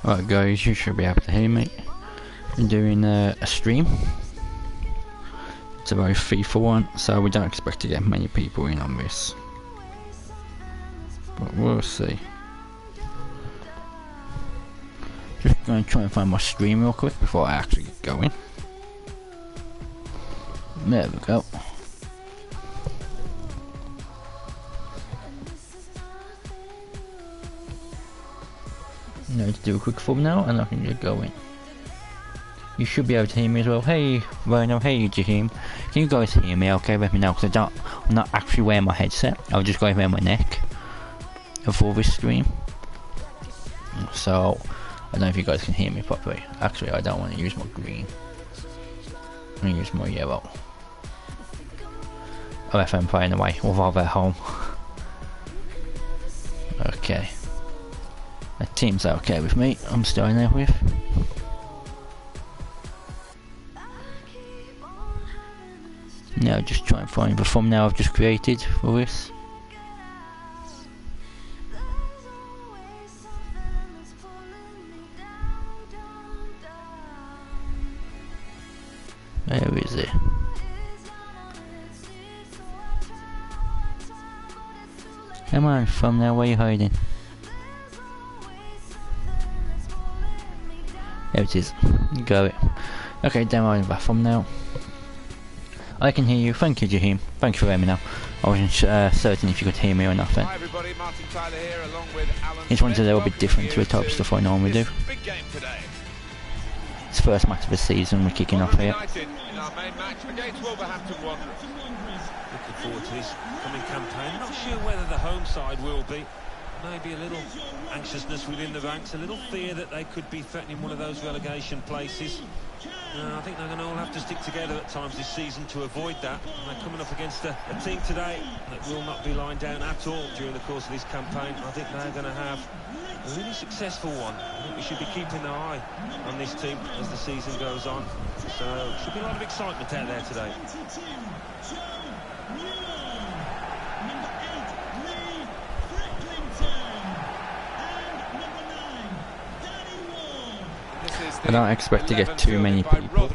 Right guys, you should be able to hear me. I'm doing a stream. It's a very FIFA one, so we don't expect to get many people in on this. But we'll see. Just going to try and find my stream real quick before I actually get going. There we go. Now to do a quick thumbnail and I can get going. You should be able to hear me as well. Hey Rhino, hey Jahim. Can you guys hear me okay? Let me know, because I'm not actually wearing my headset. I'll just go around my neck for this stream. So I don't know if you guys can hear me properly. Actually, I don't want to use my green. I'm going to use my yellow. Or if I'm playing away, or rather at home. Okay. That team's okay with me. I'm starting there with. Now just try and find the thumbnail I've just created for this. Where is it? Come on, thumbnail, where are you hiding? There it is. Got it. Okay, downloading the thumbnail. I can hear you. Thank you, Jahim. Thank you for letting me know. I wasn't certain if you could hear me or not then. This one's a little bit different to the type of stuff I normally do. It's the first match of the season, we're kicking off here. Looking forward to this coming campaign. Not sure whether the home side will be. Maybe a little anxiousness within the ranks, a little fear that they could be threatening one of those relegation places. I think they're going to all have to stick together at times this season to avoid that. And they're coming up against a team today that will not be lying down at all during the course of this campaign. I think they're going to have a really successful one. I think we should be keeping an eye on this team as the season goes on. So, should be a lot of excitement out there today. I don't expect to get too many people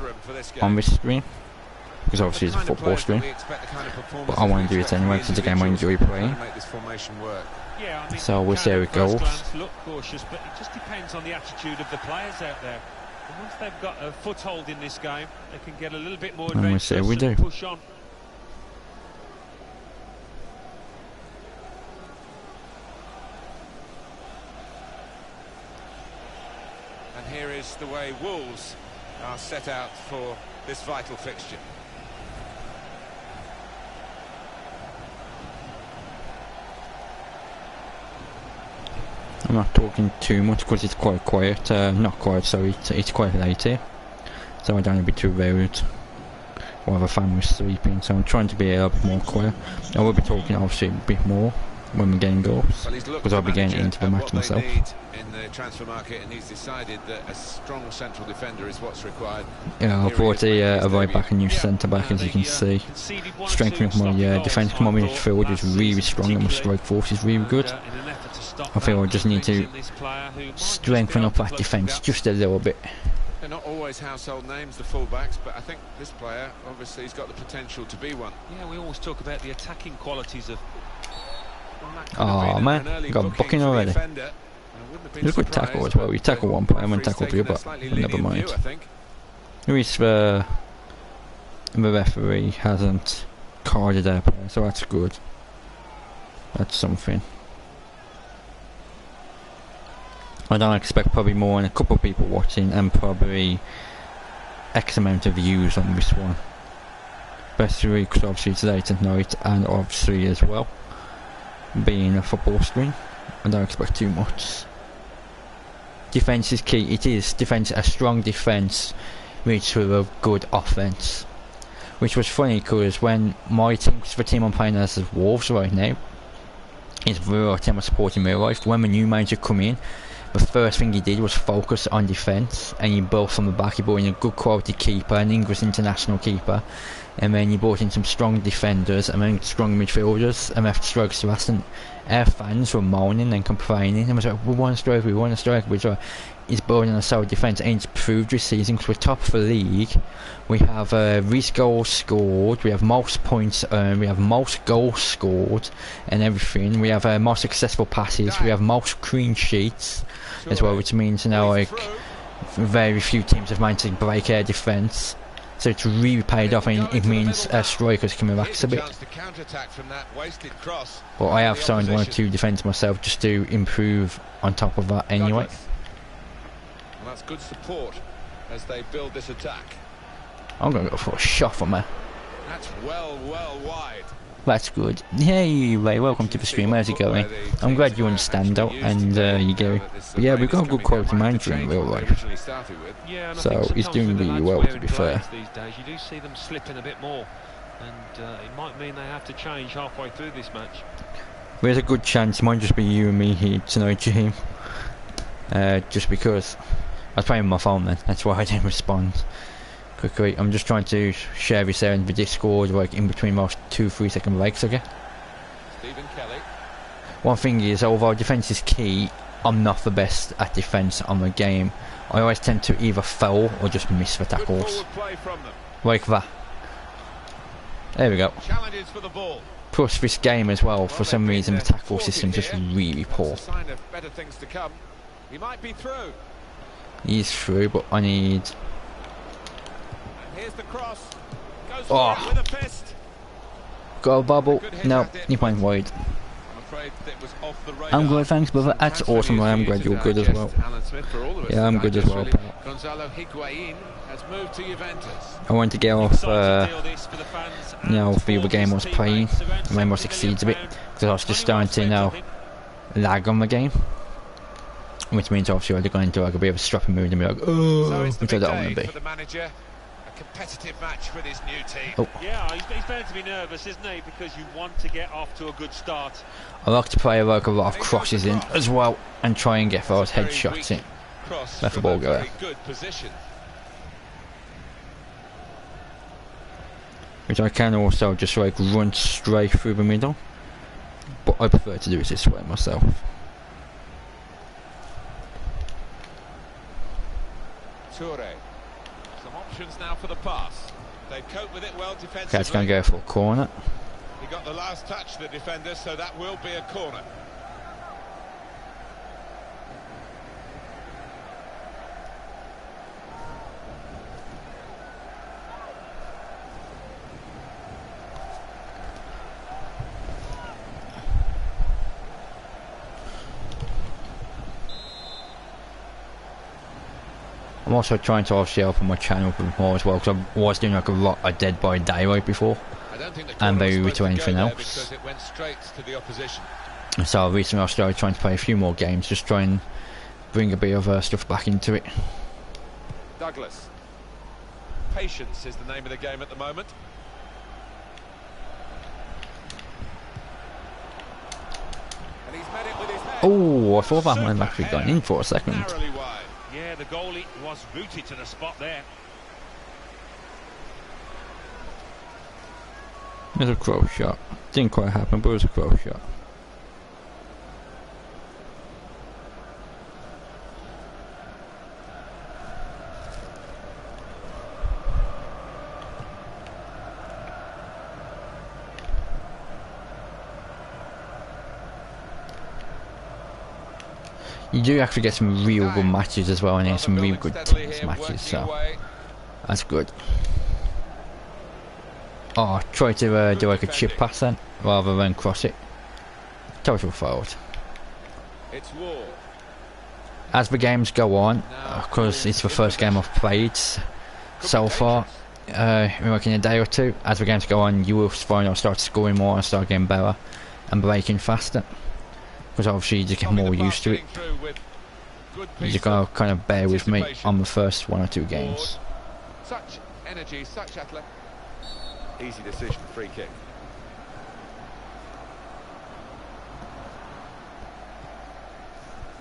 on this stream, because obviously it's a football stream, but I want to do it anyway because it's a game I enjoy playing. So we'll see how it goes. Look cautious, but it just depends on the attitude of the players out there. And once they've got a foothold in this game, they can get a little bit more adventurous and push on. And here is the way Wolves are set out for this vital fixture. I'm not talking too much because it's quite quiet, not quiet, sorry, it's quite late here, so I don't want to be too rude while the family's sleeping, so I'm trying to be a little bit more quiet. I will be talking obviously a bit more when we're getting goals, because I'll be getting into the match myself. In the transfer market, and he's decided that a strong central defender is what's required. Yeah, I brought a right back, a new centre back, as you can see. Strengthening up my defence. My midfield is really strong, and my strike force is really good. I feel I just need to strengthen up that defence just a little bit. They're not always household names, the fullbacks, but I think this player obviously has got the potential to be one. Yeah, we always talk about the attacking qualities of. Oh man, got a booking already. It was a good tackle as well. We tackled one player and tackled the other, but never mind. At least the referee hasn't carded our player, so that's good. That's something. I don't expect probably more than a couple of people watching and probably X amount of views on this one. Especially because obviously it's late at night, and obviously as well being a football stream, I don't expect too much. Defence is key. It is defence, a strong defence leads to a good offence. Which was funny because when my team, the team I'm playing as is Wolves right now, is the real team I'm supporting real life. When the new manager come in, the first thing he did was focus on defence, and he built from the back. He brought in a good quality keeper, an English international keeper, and then you brought in some strong defenders and then strong midfielders, and left strikers to us, and our fans were moaning and complaining and was like, we want a striker, we want a striker. Which is building a solid defence, and it's proved this season because we're top of the league. We have least goals scored, we have most points earned, we have most goals scored and everything. We have most successful passes, we have most clean sheets as well, which means now like very few teams have managed to break our defence. So it's really paid off, and it means strikers can relax a bit. But I have signed 1 or 2 defenders myself just to improve on top of that anyway. Well, that's good support as they build this attack. I'm going to go for a shot from her. That's well wide. That's good. Hey Ray, welcome to the stream. How's it going? I'm glad you understand though, and you get it. But yeah, we've got a good quality manager in real life. So he's doing really well, to be fair. These days, you do see them slipping a bit more, and it might mean they have to change halfway through this match. There's a good chance it might just be you and me here tonight, Jim. Just because I was playing on my phone then, that's why I didn't respond quickly. I'm just trying to share this out in the Discord, like in between most 2-3 second breaks, okay? Stephen Kelly. One thing is, although defence is key, I'm not the best at defence on the game. I always tend to either foul or just miss the tackles. Like that. There we go. Challenges for the ball. Plus this game as well, for some reason the tackle system just really poor. Sign of better things to come. He might be through. He's through, but I need... Here's the cross. Goes for it with a fist. Got a bubble. No, he went wide. I'm good, thanks brother. That's awesome. I am glad you're good as well. Yeah, I'm good as well, pal. I want to get off now the other game I was playing. Rainbow Six Siege a bit, because I was just starting to now lag on the game. Which means obviously I'd go into like a bit of a strapping mood and be like, oh, which I don't want to be. Competitive match with his new team. Oh. Yeah, he's bound to be nervous, isn't he? Because you want to get off to a good start. I like to play like a lot of crosses in as well and try and get those headshots in. Let the ball go out. Which I can also just like run straight through the middle, but I prefer to do it this way myself. Toure. Some options now for the pass. They cope with it well defensively. Okay, it's going to go for a corner. He got the last touch, the defender, so that will be a corner. I'm also trying to obviously open my channel a bit more as well, because I was doing like a lot of Dead by Daylight before, and very little anything else. So recently I started trying to play a few more games, just try and bring a bit of stuff back into it. Douglas. Patience is the name of the game at the moment. And he's met it with his head. Oh, I thought that might have actually gone in for a second. Yeah, the goalie was rooted to the spot there. There's a crow shot. Didn't quite happen, but it was a crow shot. You do actually get some real good matches as well, and there's some real good teams matches, so that's good. Oh, try to do like a chip pass then, rather than cross it. Total fault. As the games go on, because it's the first game I've played so far, like in a day or two, as the games go on, you will find I'll start scoring more and start getting better and breaking faster. Because obviously you just get more used to it. You just gotta kind of bear with me on the first 1 or 2 games. Such energy, such athletic. Easy decision, free kick.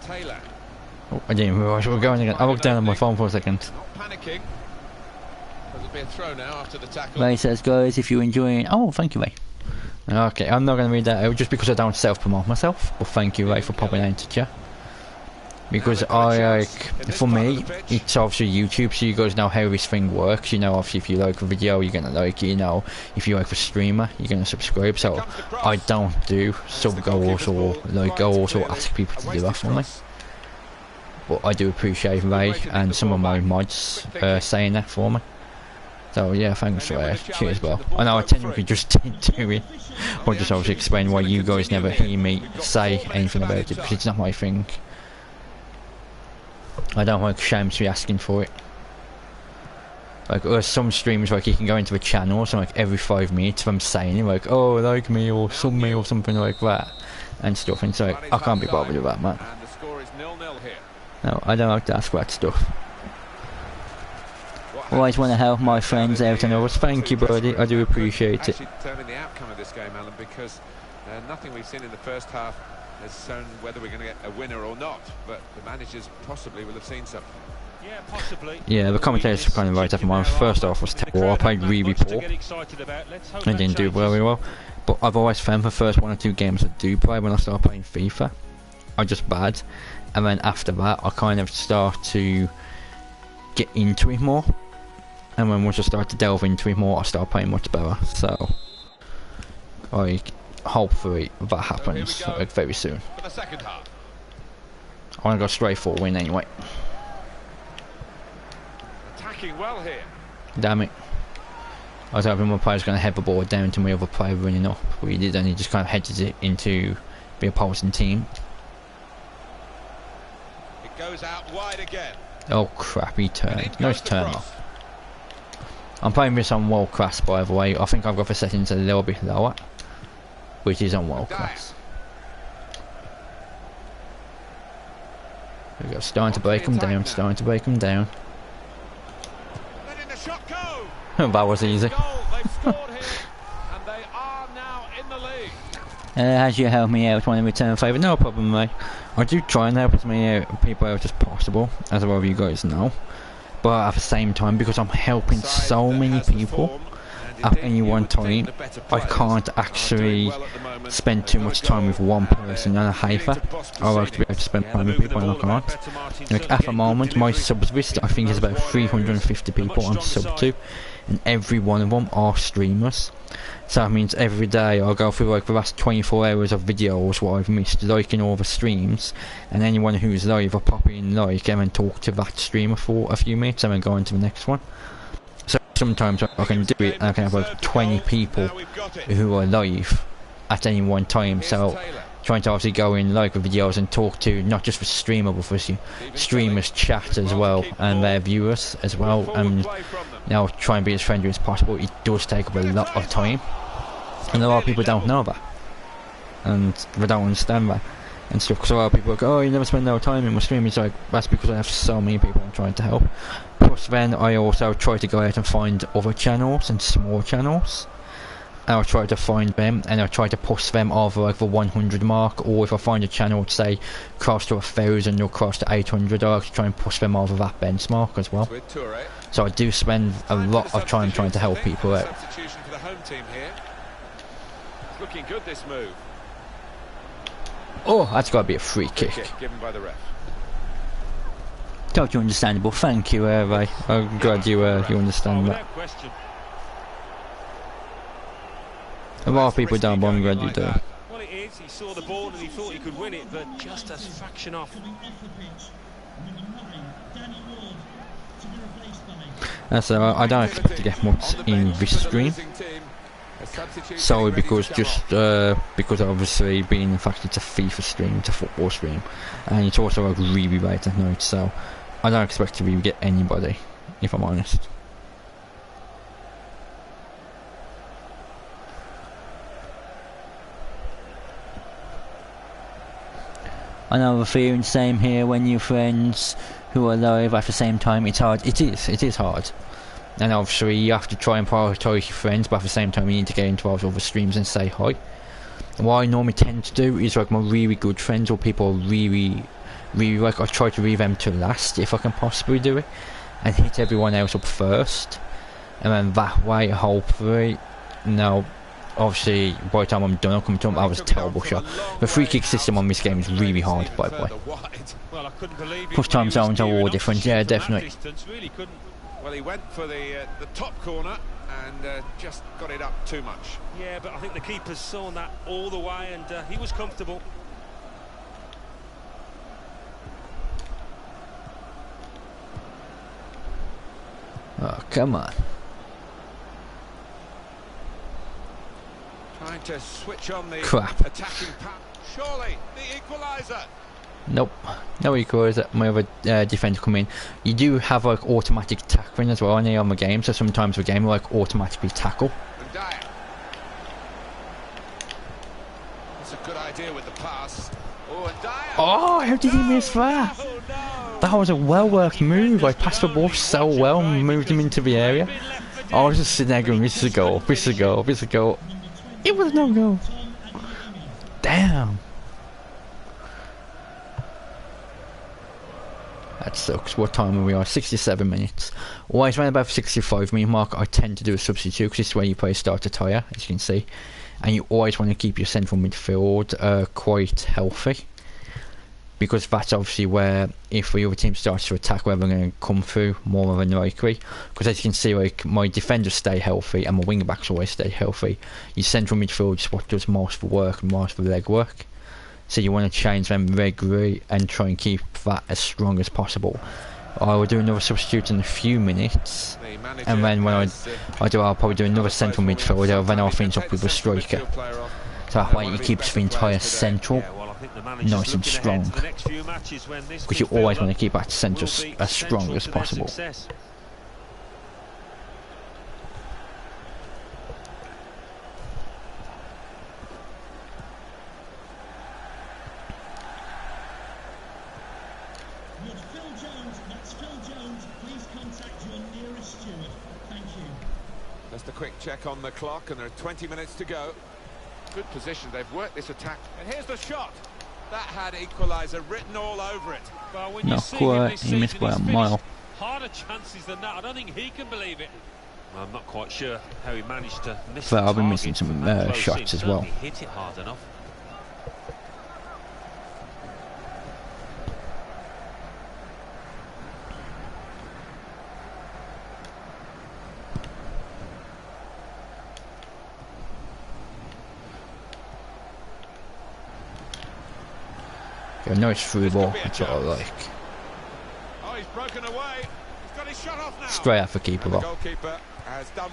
Taylor. Oh, I didn't realise we were going again. I looked down on my phone for a second. Not panicking. There'll be a throw now after the tackle. Ray says, guys, if you're enjoying... Oh, thank you, Ray. Okay, I'm not going to read that out just because I don't self-promote myself. But thank you, Ray, for popping into chat. Because I, like, for me, it's obviously YouTube, so you guys know how this thing works. You know, obviously, if you like a video, you're going to like it. You know, if you like a streamer, you're going to subscribe. So, I don't do sub goals or like goals or ask people to do that for me. But I do appreciate Ray and some of my mods saying that for me. So, yeah, thanks for that. Cheers, bro. I know I technically just didn't do it. I'll just obviously explain why you guys never hear me say anything about it, because it's not my thing. I don't like shame to be asking for it. Like, some streamers, like, you can go into the channels and, like, every 5 minutes them saying it, like, oh, like me, or sub me, or something like that, and stuff, and so I can't be bothered with that, man. No, I don't like to ask that stuff. Always want to help my friends out and others. Thank you, buddy, I do appreciate it. Determine the outcome of this game, Alan, because nothing we've seen in the first half has shown whether we're going to get a winner or not, but the managers possibly will have seen something. Yeah, possibly. Yeah, the commentators were kind of right after mine. First off was terrible. I played really poor. I didn't do very well. But I've always found the first 1 or 2 games I do play when I start playing FIFA are just bad. And then after that, I kind of start to get into it more. And then once I start to delve into it more, I start playing much better. So, hopefully that happens like very soon. For the second half. I want to go straight for a win anyway. Attacking well here. Damn it. I was hoping my player's going to head the ball down to my other player running up, but he did, and he just kind of headed it into the opposing team. It goes out wide again. Oh crap, he turned. Nice turn off. I'm playing this on world class, by the way. I think I've got the settings a little bit lower, which is on world class. There we go, starting to break them down, starting to break them down. Letting the shot go. That was easy. They've scored here, and they are now in the lead. As you help me out, want to return a favour? No problem, mate. I do try and help as many people out as possible, as well as you guys know. But at the same time, because I'm helping so many people at any one time, I can't actually spend too much time with one person, and I hate that. I like to be able to spend time with people, and I can't. Like, at the moment, my subs list, I think, is about 350 people I'm sub to, and every one of them are streamers. So that means every day I'll go through like the last 24 hours of videos what I've missed, liking all the streams, and anyone who's live I'll pop in like and then talk to that streamer for a few minutes and then go on to the next one. So sometimes I can do it and I can have like 20 people who are live at any one time, so trying to obviously go in like the videos and talk to not just the streamer but for streamers chat as well and their viewers as well, and you know, try and be as friendly as possible. It does take up a lot of time, and a lot of people don't know that, and they don't understand that and stuff, because a lot of people are like, oh, you never spend no time in my stream. It's like, that's because I have so many people I'm trying to help. Plus then I also try to go out and find other channels and small channels, and I'll try to find them and I'll try to push them over like the 100 mark, or if I find a channel say close to 1,000 or close to 800, I'll try and push them over that benchmark as well. So I do spend a lot of time trying to help people out. Substitution for the home team here. It's looking good, this move. Oh, that's got to be a free kick. Given by the ref. Totally understandable. Thank you, Ray. I'm glad you understand that. A lot of people don't, but I'm glad you do. Well, it is. He saw the ball and he thought he could win it, but just a fraction off. So I don't expect to get much in this stream. Solely because because obviously being the fact it's a FIFA stream, it's a football stream, and it's also like really late at night, so I don't expect to really get anybody, if I'm honest. I know the feeling, same here when you're friends who are live at the same time. It's hard. It is hard. And obviously you have to try and prioritise your friends, but at the same time you need to get into those other streams and say hi. And what I normally tend to do is like my really good friends or people really like, I try to leave them to last if I can possibly do it, and hit everyone else up first. and then that way, hopefully, no. Obviously, by the time I'm done, I'll come to him. That was a terrible shot. The free kick system on this game is really hard, by the way. Plus time zones are all different, yeah, definitely. Well, he went for the top corner and just got it up too much. Yeah, but I think the keeper saw that all the way, and he was comfortable. Oh, come on. Trying to switch on the Crap. attacking pass. Surely, the equaliser. Nope, no equaliser. My other defender come in. You do have like automatic tackling as well on the game, so sometimes the game will like automatically tackle. That's a good idea with the pass. Oh, how did he miss that? That was a well-worked move. I passed the ball so well and moved him into the area. I was just sitting there going, this is a goal, this is a goal, this is a goal. It was no goal. Damn. That sucks. What time are we on? 67 minutes. Always around about 65 minute mark I tend to do a substitute because this is where you play start to tire, as you can see. And you always want to keep your central midfield quite healthy. Because that's obviously where, if the other team starts to attack, where they're going to come through more than likely. Because as you can see, like, my defenders stay healthy and my wing backs always stay healthy. Your central midfield is what does most of the work and most of the leg work. So you want to change them regularly and try and keep that as strong as possible. I will do another substitute in a few minutes, and then when I do, I'll probably do another central midfielder, then I'll finish up with a striker. So that way it keeps the entire central nice and strong, because you always want to keep that centre as strong as possible. Just a quick check on the clock, and there are 20 minutes to go. Good position, they've worked this attack. And here's the shot. That had equaliser written all over it. But when Not you see quite, him, he missed by a mile. Harder chances than that. I don't think he can believe it. Well, I'm not quite sure how he managed to miss So the I've been target missing some from that close shots in. as well. Certainly hit it hard enough. A nice through ball, that's what I like. Oh, he's broken away. He's got his shot off now. Straight out for keeper And the ball. goalkeeper has done.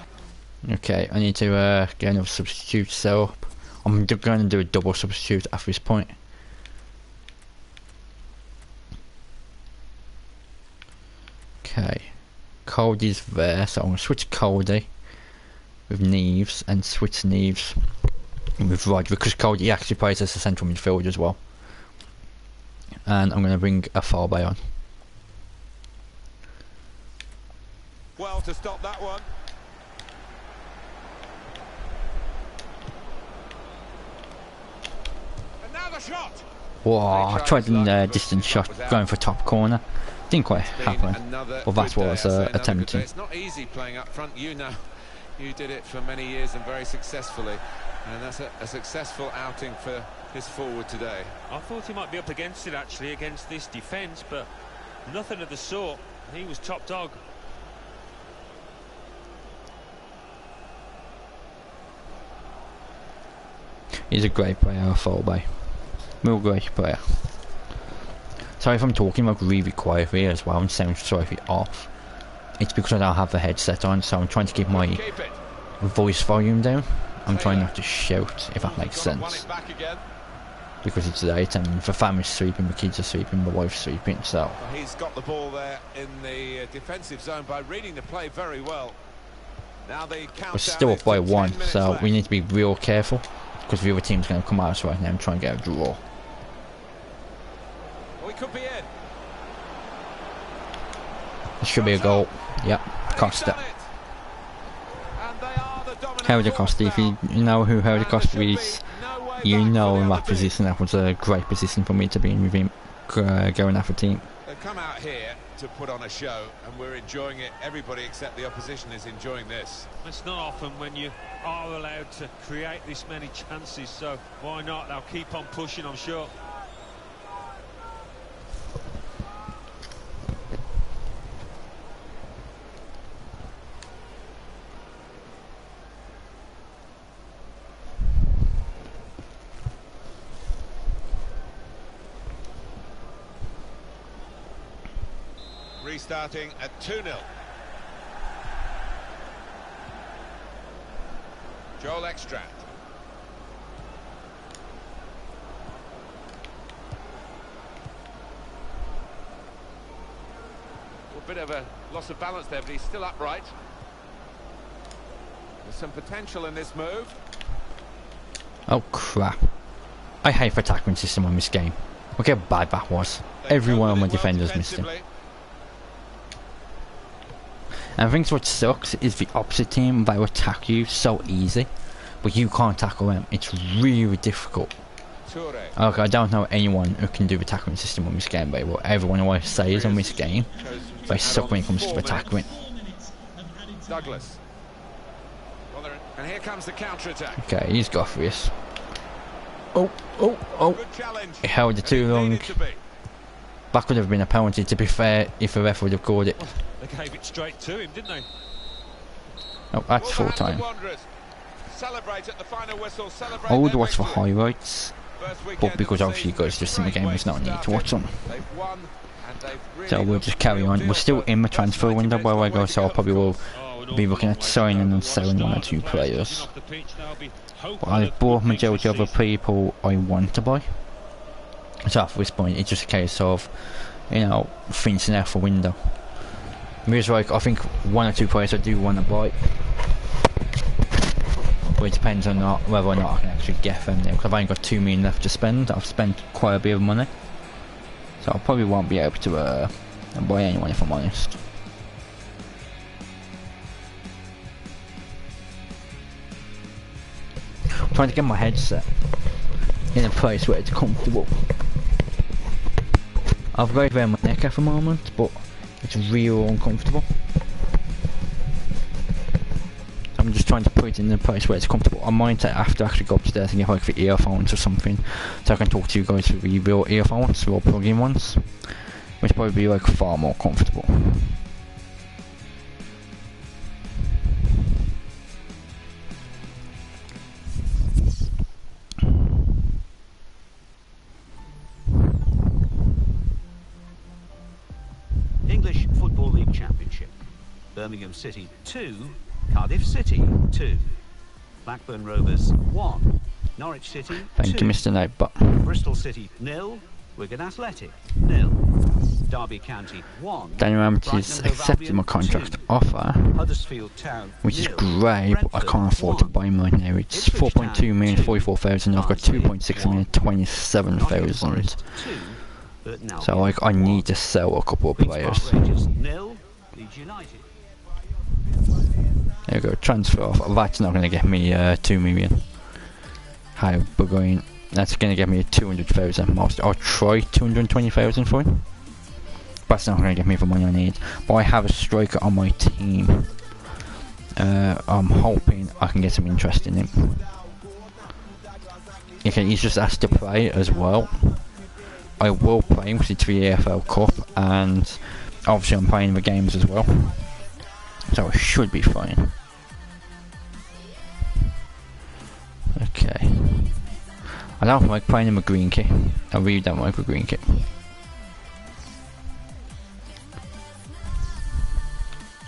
Okay, I need to get another substitute set up. I'm going to do a double substitute after this point. Okay, Cody's there, so I'm going to switch Cody with Neves and switch Neves with Roger, because Cody actually plays as a central midfielder as well. And I'm going to bring a fullback on. Well, to stop that one. And now the shot. Whoa, I tried a distance shot going for top corner. Didn't quite happen. Well, that's what I was attempting. It's not easy playing up front, you know. You did it for many years and very successfully. And that's a successful outing for his forward today. I thought he might be up against it, actually, against this defence, but nothing of the sort. He was top dog. He's a great player, fullback. Real great player. Sorry if I'm talking like really quietly as well and sound slightly off. It's because I don't have the headset on, so I'm trying to keep my voice volume down. I'm trying not to shout, if that makes sense. Because it's late and the family's sleeping, the kids are sleeping, the wife's sleeping, so... Well, he's got the ball there in the defensive zone by reading the play very well. Now the countdown. We're still up by 1, so left. we need to be real careful, because the other team's going to come at us right now and try and get a draw. We could be in. It should be a goal. Yep, Costa. Howdy Costa, if you know who Howdy Costa is, you know in that position that was a great position for me to be in with him going after team. They've come out here to put on a show, and we're enjoying it. Everybody except the opposition is enjoying this. It's not often when you are allowed to create this many chances, so why not? They'll keep on pushing, I'm sure. Restarting at 2-0. Joel Extract. A bit of a loss of balance there, but he's still upright. There's some potential in this move. Oh crap. I hate the tackling system on this game. Look how bad that was. Every one of my defenders missed him. And I think what sucks is the opposite team, they will attack you so easy, but you can't tackle them. It's really difficult. Okay, I don't know anyone who can do the tackling system on this game, but what everyone always says on this game, they suck when it comes to the tackling. Douglas. And here comes the counter-attack. Okay, he's got for this. Oh. He held it too long. That could have been a penalty, to be fair, if the ref would have called it. Well, they gave it straight to him, didn't they? Oh, that's full time. I would watch the highlights, but because obviously you guys just in the game, there's no need to watch them. So we'll just carry on. We're still in the transfer window by the way, guys, so I probably will be looking at signing and selling one or two players. But I've bought majority of the people I want to buy. So at this point, it's just a case of, you know, finishing out the window. There's like, I think one or two players I do want to buy. But it depends on whether or not I can actually get them now, because I've only got 2 million left to spend. I've spent quite a bit of money. So I probably won't be able to buy anyone if I'm honest. I'm trying to get my headset in a place where it's comfortable. I've got it around my neck at the moment, but it's real uncomfortable. I'm just trying to put it in a place where it's comfortable. I might have to actually go upstairs and get like the earphones or something, so I can talk to you guys through the real earphones, real plug-in ones, which probably be like far more comfortable. English Football League Championship. Birmingham City 2, Cardiff City 2. Blackburn Rovers 1, Norwich City 2. Thank you, Mr. Nightbot. Bristol City 0, Wigan Athletic 0. Derby County 1. Daniel Amty's accepted my contract offer, Huddersfield Town which is 0. great, but I can't afford to buy him right now. It's 4.2 million, 44,000. I've got 2.6 million, 27,000. So like, I need to sell a couple of players. There you go, transfer off. That's not going to get me 2 million. How going? That's going to get me 200,000 most. I'll try 220,000 for him. That's not going to get me the money I need. But I have a striker on my team. I'm hoping I can get some interest in him. Okay, he's just asked to play as well. I will play him because it's the AFL Cup, and obviously I'm playing the games as well, so it should be fine. Okay. I don't like playing him a green kit. I really don't like a green kit.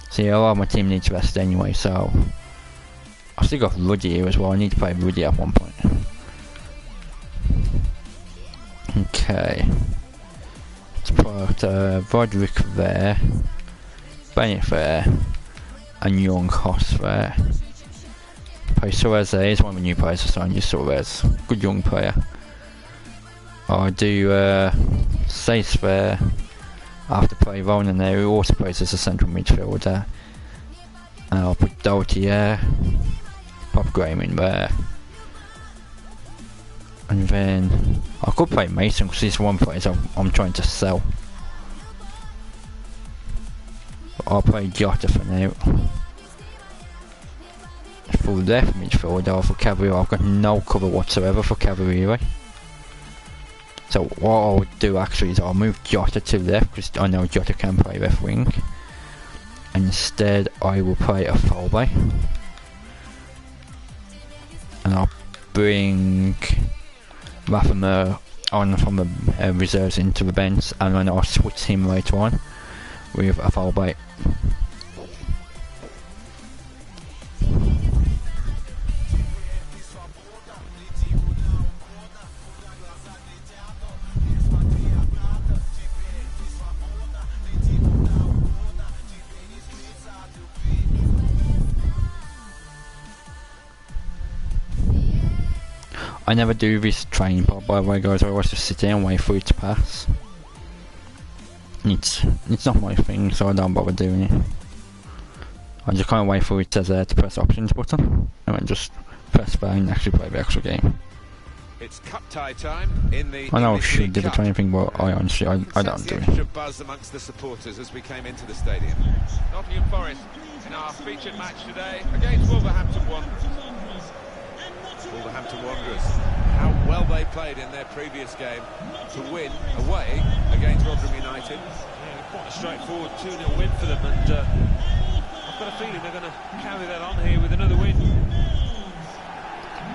See, a lot of my team needs rest anyway, so I've still got Ruddy here as well. I need to play Ruddy at one point. Okay, let's put Roderick there, Bennett there, and Young Hoss there. Play Suarez there. He's one of the new players I signed, just Suarez. Good young player. I'll do Sace there. I have to play Ronan there, who also plays as a central midfielder. And I'll put Doherty there, pop Graham in there. And then I could play Mason because he's one player I'm trying to sell. I'll play Jota for now. For left midfielder, for Cavalier, I've got no cover whatsoever for Cavalier. So what I would do actually is I'll move Jota to left, because I know Jota can play left wing. And instead I will play a fullback. And I'll bring Rafamer on from the reserves into the bench, and then I'll switch him later on with a fullback. I never do this training part, by the way, guys. I always just sit there and wait for it to pass. It's not my thing, so I don't bother doing it. I just kind of wait for it to press the options button, and then just press play and actually play the actual game. It's cup tie time in the I know I English should League do the Cup. training thing, but I honestly I don't do Extra it. buzz amongst the supporters as we came into the stadium. Nottingham Forest in our featured match today against Wolverhampton Wanderers. Wolverhampton Wanderers, how well they played in their previous game to win away against Rotherham United. Yeah, quite a straightforward 2-0 win for them, and I've got a feeling they're going to carry that on here with another win.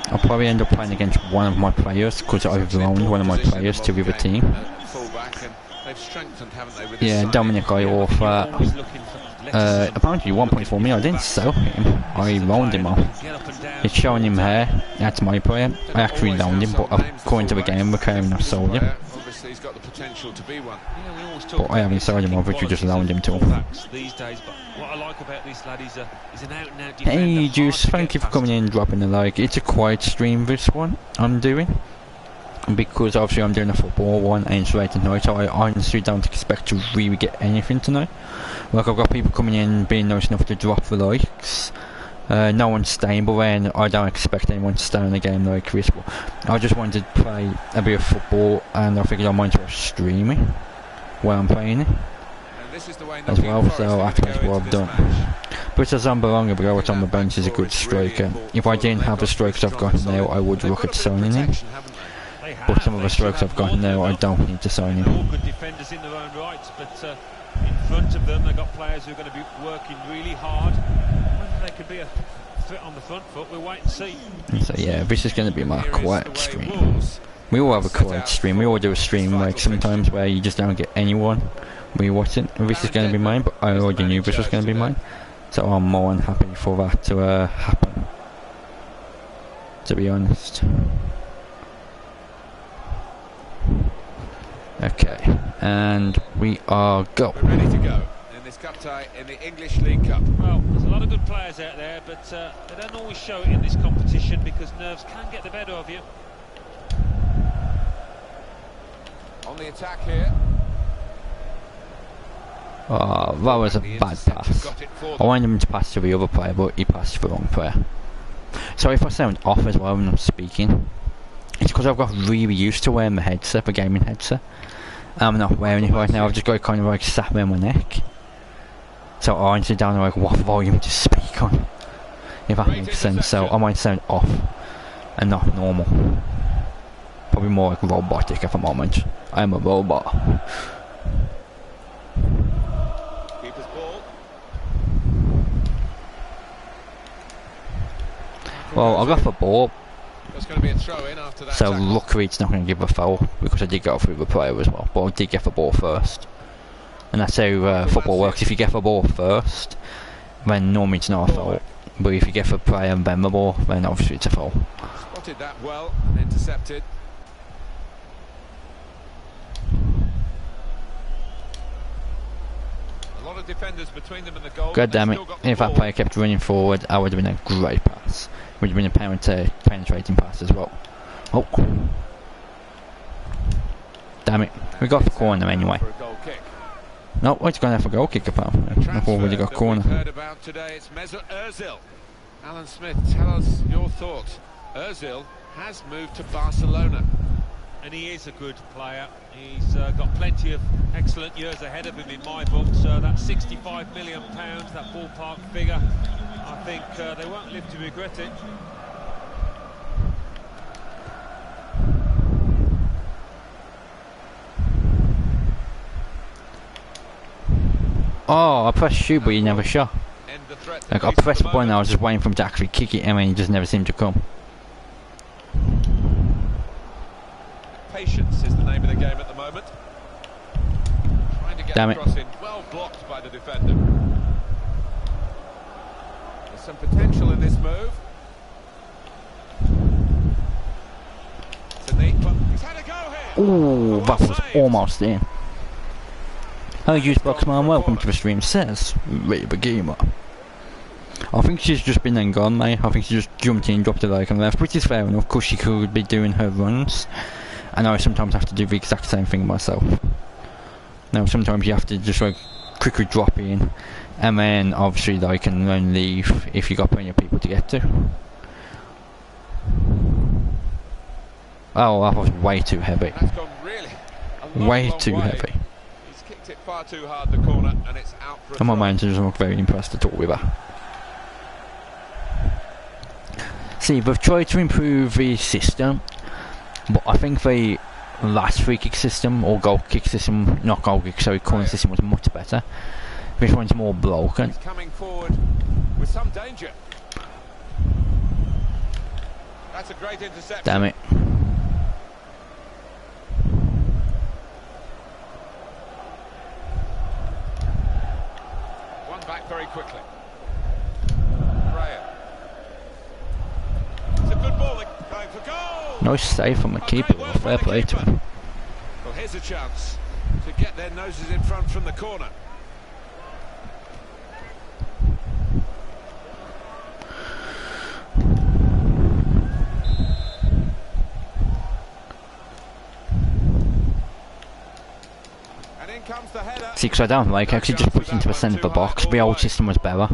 I'll probably end up playing against one of my players, because I've loaned one of my players to the other team. Fullback, and they've strengthened, haven't they, with Yeah, this Dominic I offer. Always looking for Apparently 1.4 million. I didn't sell him. I loaned him off. It's showing him here. That's my player. I actually loaned him, but according to the game, we can't have sold him. Obviously, he's got the potential to be one. Yeah, we always talk But I haven't sold him off, which we just loaned him to. these days, but what I like about this lad is an out-and-out Hey defender, Juice, hard to thank get you for past. coming in and dropping a like. It's a quiet stream, this one I'm doing, because obviously I'm doing a football one and it's late at night, so I honestly don't expect to really get anything tonight. Like, I've got people coming in being nice enough to drop the likes. No one's staying, but then I don't expect anyone to stay in a game like this. But I just wanted to play a bit of football, and I figured I might as well stream it while I'm playing it And this is the way as well, Nottingham so Forest are that's gonna go what into I've this done. match. But as Zambaranga, but what's on the bench is a good striker. If I didn't have the strikes I've got now, I would look at signing him. They have, But some of the they should strokes have I've got more now, than I enough. don't need to sign They're all him. good defenders in their own rights, but in front of them they've got players who are going to be working really hard. Whether they could be a threat on the front foot, we'll wait and see. So yeah, this is going to be my Here is the quiet way stream. Wolves We all have a quiet stream. We all do a stream like sometimes where you just don't get anyone rewatching. This is going to be mine, but I already knew this was going to be mine, so I'm more than happy for that to happen, to be honest. Okay, and we are go. We're ready to go in this cup tie in the English League Cup. Well, there's a lot of good players out there, but they don't always show it in this competition because nerves can get the better of you. On the attack here. Oh, that was a bad pass. I wanted him to pass to the other player, but he passed to the wrong player. So if I sound off as well when I'm speaking, it's because I've got really used to wearing the headset, the gaming headset. I'm not wearing it right now. I've just got it kind of like sat around my neck, so I honestly don't know like what volume to speak on, if that makes sense. So I might sound off and not normal. Probably more like robotic at the moment. I am a robot. Keeper's ball. Well, I got the ball, There's going to be a throw in after that. so tackle. luckily it's not going to give a foul because I did go through the player as well. But I did get the ball first, and that's how football works. If you get the ball first, then normally it's not a foul. But if you get the player and then the ball, then obviously it's a foul. Spotted that well and intercepted. A lot of defenders between them and the goal. God damn They've it! still got the If that ball. player kept running forward, I would have been a great pass. Would have been a penetrating pass as well. Oh, damn it! We got the corner anyway. For a goal kick. No, it's going to have a goal kick apart. I've already got Transfer corner. that we've heard about today, it's Mesut Ozil. Alan Smith, tell us your thoughts. Ozil has moved to Barcelona. And he is a good player. He's got plenty of excellent years ahead of him in my books. That £65 million, that ballpark figure, I think they won't live to regret it. Oh, I pressed shoot, but he never shot. Like, I pressed the button and I was just waiting for him to actually kick it, and he just never seemed to come. Patience is the name of the game at the moment. Trying to get Damn the it. cross in, well blocked by the defender. There's some potential in this move. It's a neat one. He's had a go here. Ooh, that was almost in. Hello, Boxman, welcome to the stream, says Reba Gamer. I think she's just been and gone, mate. I think she just jumped in, dropped a like and left, which is fair enough, because she could be doing her runs. And I sometimes have to do the exact same thing myself. Now, sometimes you have to just like quickly drop in, and then obviously I can then leave if you got plenty of people to get to. Oh, that was way too heavy. That's gone really a long, Way long too way. heavy. He's kicked it far too hard the corner, and it's out for a And my throw. man doesn't look very impressed at all with that. See, they've tried to improve the system, but I think the last free kick system, or goal kick system, not goal kick, sorry, corner system was much better. This one's more broken. He's coming forward with some danger. That's a great interception. Damn it. One back very quickly. Raya. It's a good ball, going for goal. No save from the keeper, great work but fair from the play to keeper. him. Well, here's a chance to get their noses in front from the corner. And in comes the header. See, because I don't like actually just push into the centre of the box. The old system was better.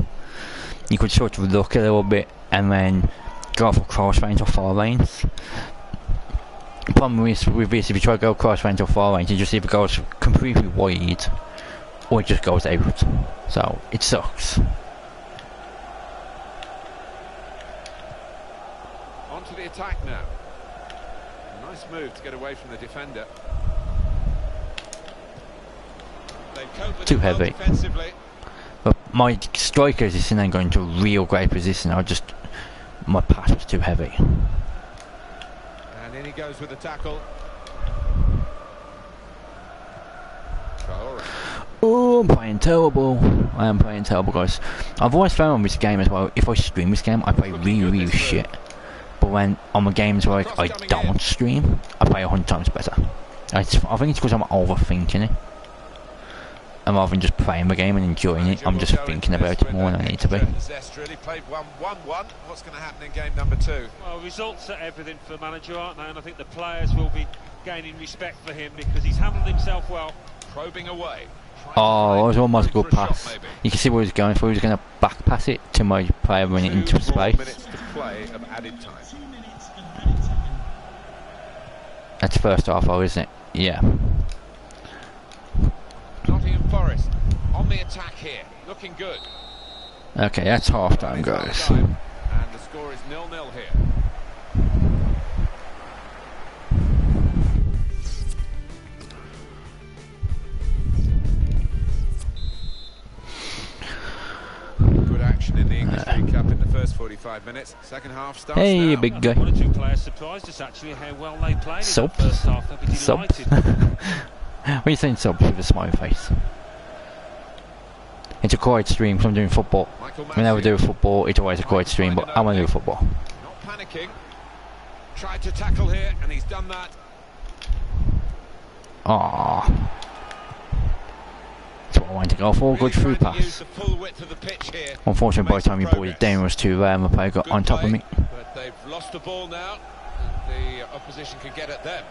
You could sort of look a little bit and then go for cross range or far lanes. The problem with this, if you try to go cross range or far range, it just either goes completely wide or it just goes out. So it sucks. On to the attack now. Nice move to get away from the defender. They've coped with Too it well heavy. defensively. But my strikers is in going to real great position. My pass was too heavy. And in he goes with the tackle. Traore. Oh, I'm playing terrible. I am playing terrible, guys. I've always found on this game as well, if I stream this game, I play really shit. But when on the games where I don't stream, I play 100 times better. I think it's because I'm overthinking it. And rather than just playing the game and enjoying it, I'm just thinking about it more than I need to be. Zest really played 1-1-1. What's going to happen in game number 2? Well, results are everything for the manager, aren't they? And I think the players will be gaining respect for him because he's handled himself well. Probing away. Oh, that was almost a good For a shot, pass. maybe. You can see what he was going for. He was going to back pass it to my player running into 2 more space. minutes to play of added time. That's first half, though, isn't it? Yeah. Nottingham Forest on the attack here, looking good. Okay, that's half time, It's guys. half-time, and the score is 0-0 here. Good action in the English League Cup in the first 45 minutes. Second half starts Hey, now. you big guy. One or two players surprised us actually how well they played in Subs? that first half. They'll be Subs? delighted. What are you saying, subs with a smiley face? It's a quiet stream because I'm doing football. Michael Whenever I Matthew, do football, it's always a quiet stream, but I want to do football. not panicking. Tried to tackle here, and he's done that. Aww. That's what I wanted to go for. Good through Really trying to use pass. the full width of the pitch here. Unfortunately, by the time you brought it Progress. down, it was too rare. My player got Good on top of play, me. But they've lost the ball now. And the opposition can get at them.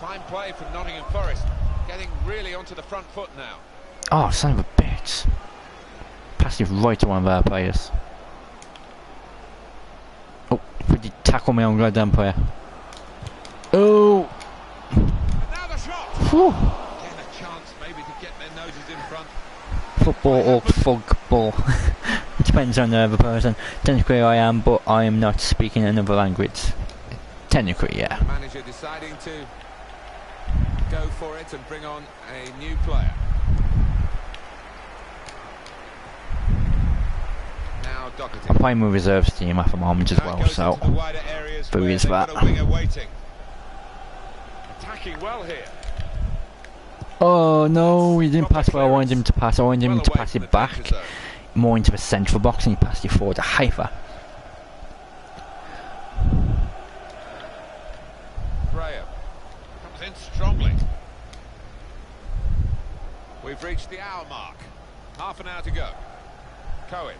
Fine play from Nottingham Forest. Getting really onto the front foot now. Oh, son of a bitch. Passed it right to one of our players. Oh, did you tackle me on goddamn player? Oh! Whew. Getting a chance maybe to get their noses in front. Football or football. It depends on the other person. Technically I am, but I am not speaking another language. Technically, yeah. The manager deciding to go for it and bring on a new player. Now Doherty. I'm playing with reserves team at the moment as well, so there is that. Attacking well here. Oh no, he didn't pass where I wanted him to pass. I wanted him to pass it back more into the central box, and he passed it forward to Haifa. Graham comes in strongly. We've reached the hour mark. Half an hour to go. Cohen.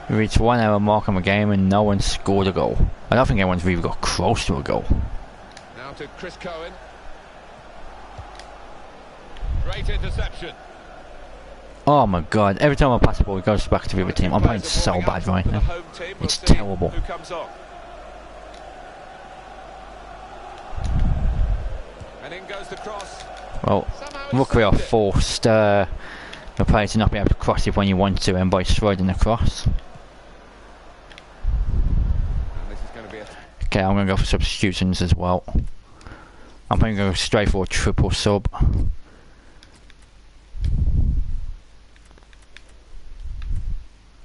We reached 1 hour mark on the game and no one scored a goal. I don't think anyone's really got close to a goal. Now to Chris Cohen. Great interception. Oh my god, every time I pass the ball it goes back to the other team. I'm playing so bad right now. It's terrible. Who comes on? And in goes the cross. Well, luckily I forced the player to not be able to cross it when you want to, and by sliding across. And this is going to be a Okay, I'm going to go for substitutions as well. I'm going to go straight for a triple sub.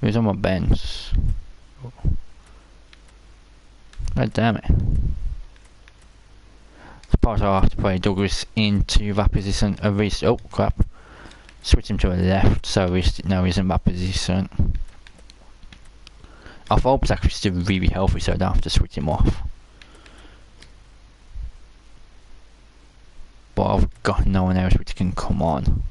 Who's on my bench? God damn it. Suppose I'll have to play Douglas into that position. Oh crap. Switch him to the left, so now he's in that position. I thought he's actually still really healthy, so I don't have to switch him off. But I've got no one else which can come on.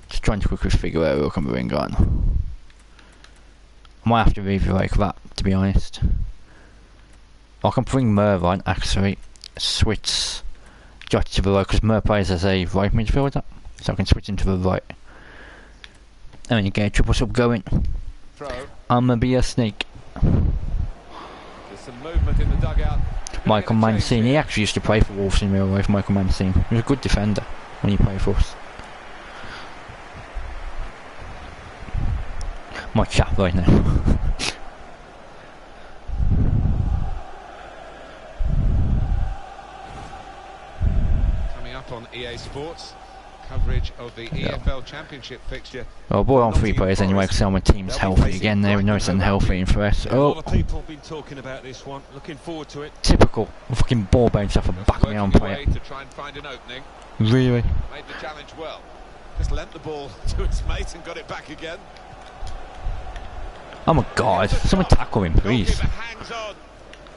Just trying to quickly figure out who I can bring on. I might have to review like that, to be honest. I can bring Merv on, actually. Switch Jot to the right, because Merv plays as a right midfielder, so I can switch him to the right. And then you get a triple sub going. throw. I'm gonna be a snake. There's some movement in the dugout. Michael Mancini, he actually used to play for Wolves in real life. Michael Mancini, he was a good defender when he played for us. My chap right now. Coming up on EA Sports, coverage of the EFL Championship fixture. Well, we're on 3 players anyway, because my team's healthy again. They're nice and healthy and fresh. A lot of people have been talking about this one. Looking forward to it. Typical. Fucking ball bounce off the back of my own player. To try and find an opening. Really? Made the challenge well. Just lent the ball to its mate and got it back again. Oh my god, someone tackle him please.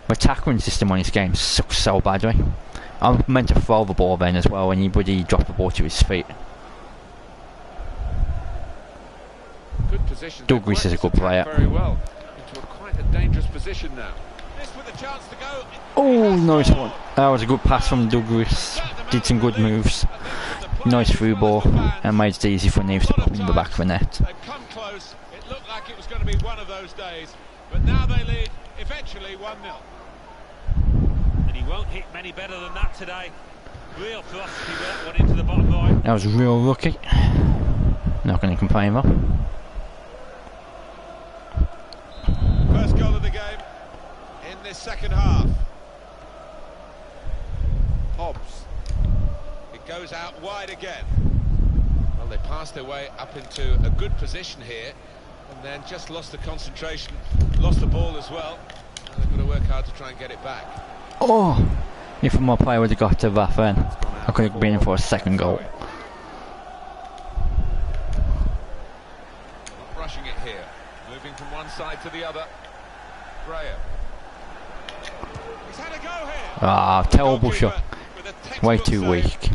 My tackling system on this game sucks so badly. I'm meant to throw the ball then as well, and he dropped the ball to his feet. Good position. Douglas is a good player. Very well. Into quite a dangerous position now. This with a chance to go. Oh, nice one. That was a good pass from Douglas. Did some good moves. Nice through ball, and made it easy for Neves to pop in the back of the net. They've come close. It looked like it was going to be one of those days, but now they lead eventually 1-0. And he won't hit many better than that today. Real philosophy with that one into the bottom right. That was real lucky. Not going to complain though. First goal of the game in this second half. Hobbs. It goes out wide again. Well, they passed their way up into a good position here, and then just lost the concentration, lost the ball as well. And they've got to work hard to try and get it back. Oh! If my player would have got to that then, I could have been in for a second goal. Not rushing it here. Moving from one side to the other. Graham. He's had a go here. Ah, terrible shot. Way too weak.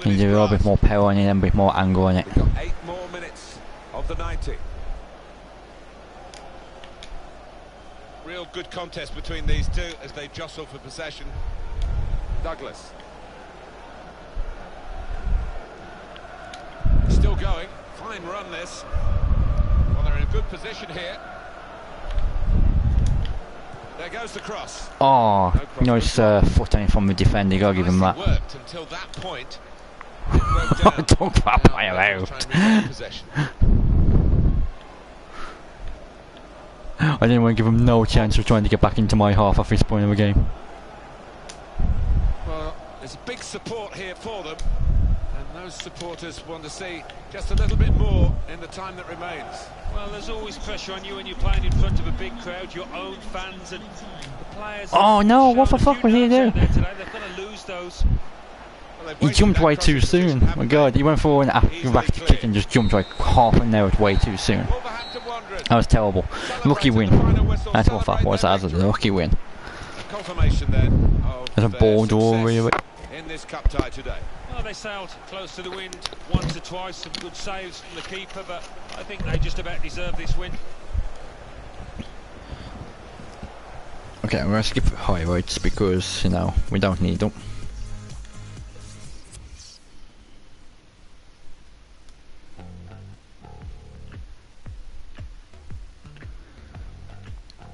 Needs a little bit more power on it and a bit more angle on it. We've got 8 more minutes of the 90. Real good contest between these two as they jostle for possession. Douglas. Still going. Fine run this. Well, they're in a good position here. There goes the cross. Oh, nice footing from the defender. You gotta give him that. Worked until that point. It broke down. Talk about Now player they'll try out. and regain possession. I didn't want to give him no chance of trying to get back into my half at this point of the game. Well, there's big support here for them, and those supporters want to see just a little bit more in the time that remains. Well, there's always pressure on you when you're playing in front of a big crowd, your own fans and the players. Oh no, what the fuck was he doing? Today. They've got to lose those. Well, He jumped way too soon. Oh my god, he went for an acrobatic kick and just jumped like half an hour way too soon. That was terrible. Lucky win. That's what that was, as a lucky win. Confirmation then of There's a their ball draw success really. in this cup tie today. Well, they sailed close to the wind once or twice, some good saves from the keeper, but I think they just about deserve this win. Okay, I'm gonna skip the highlights because, you know, we don't need them.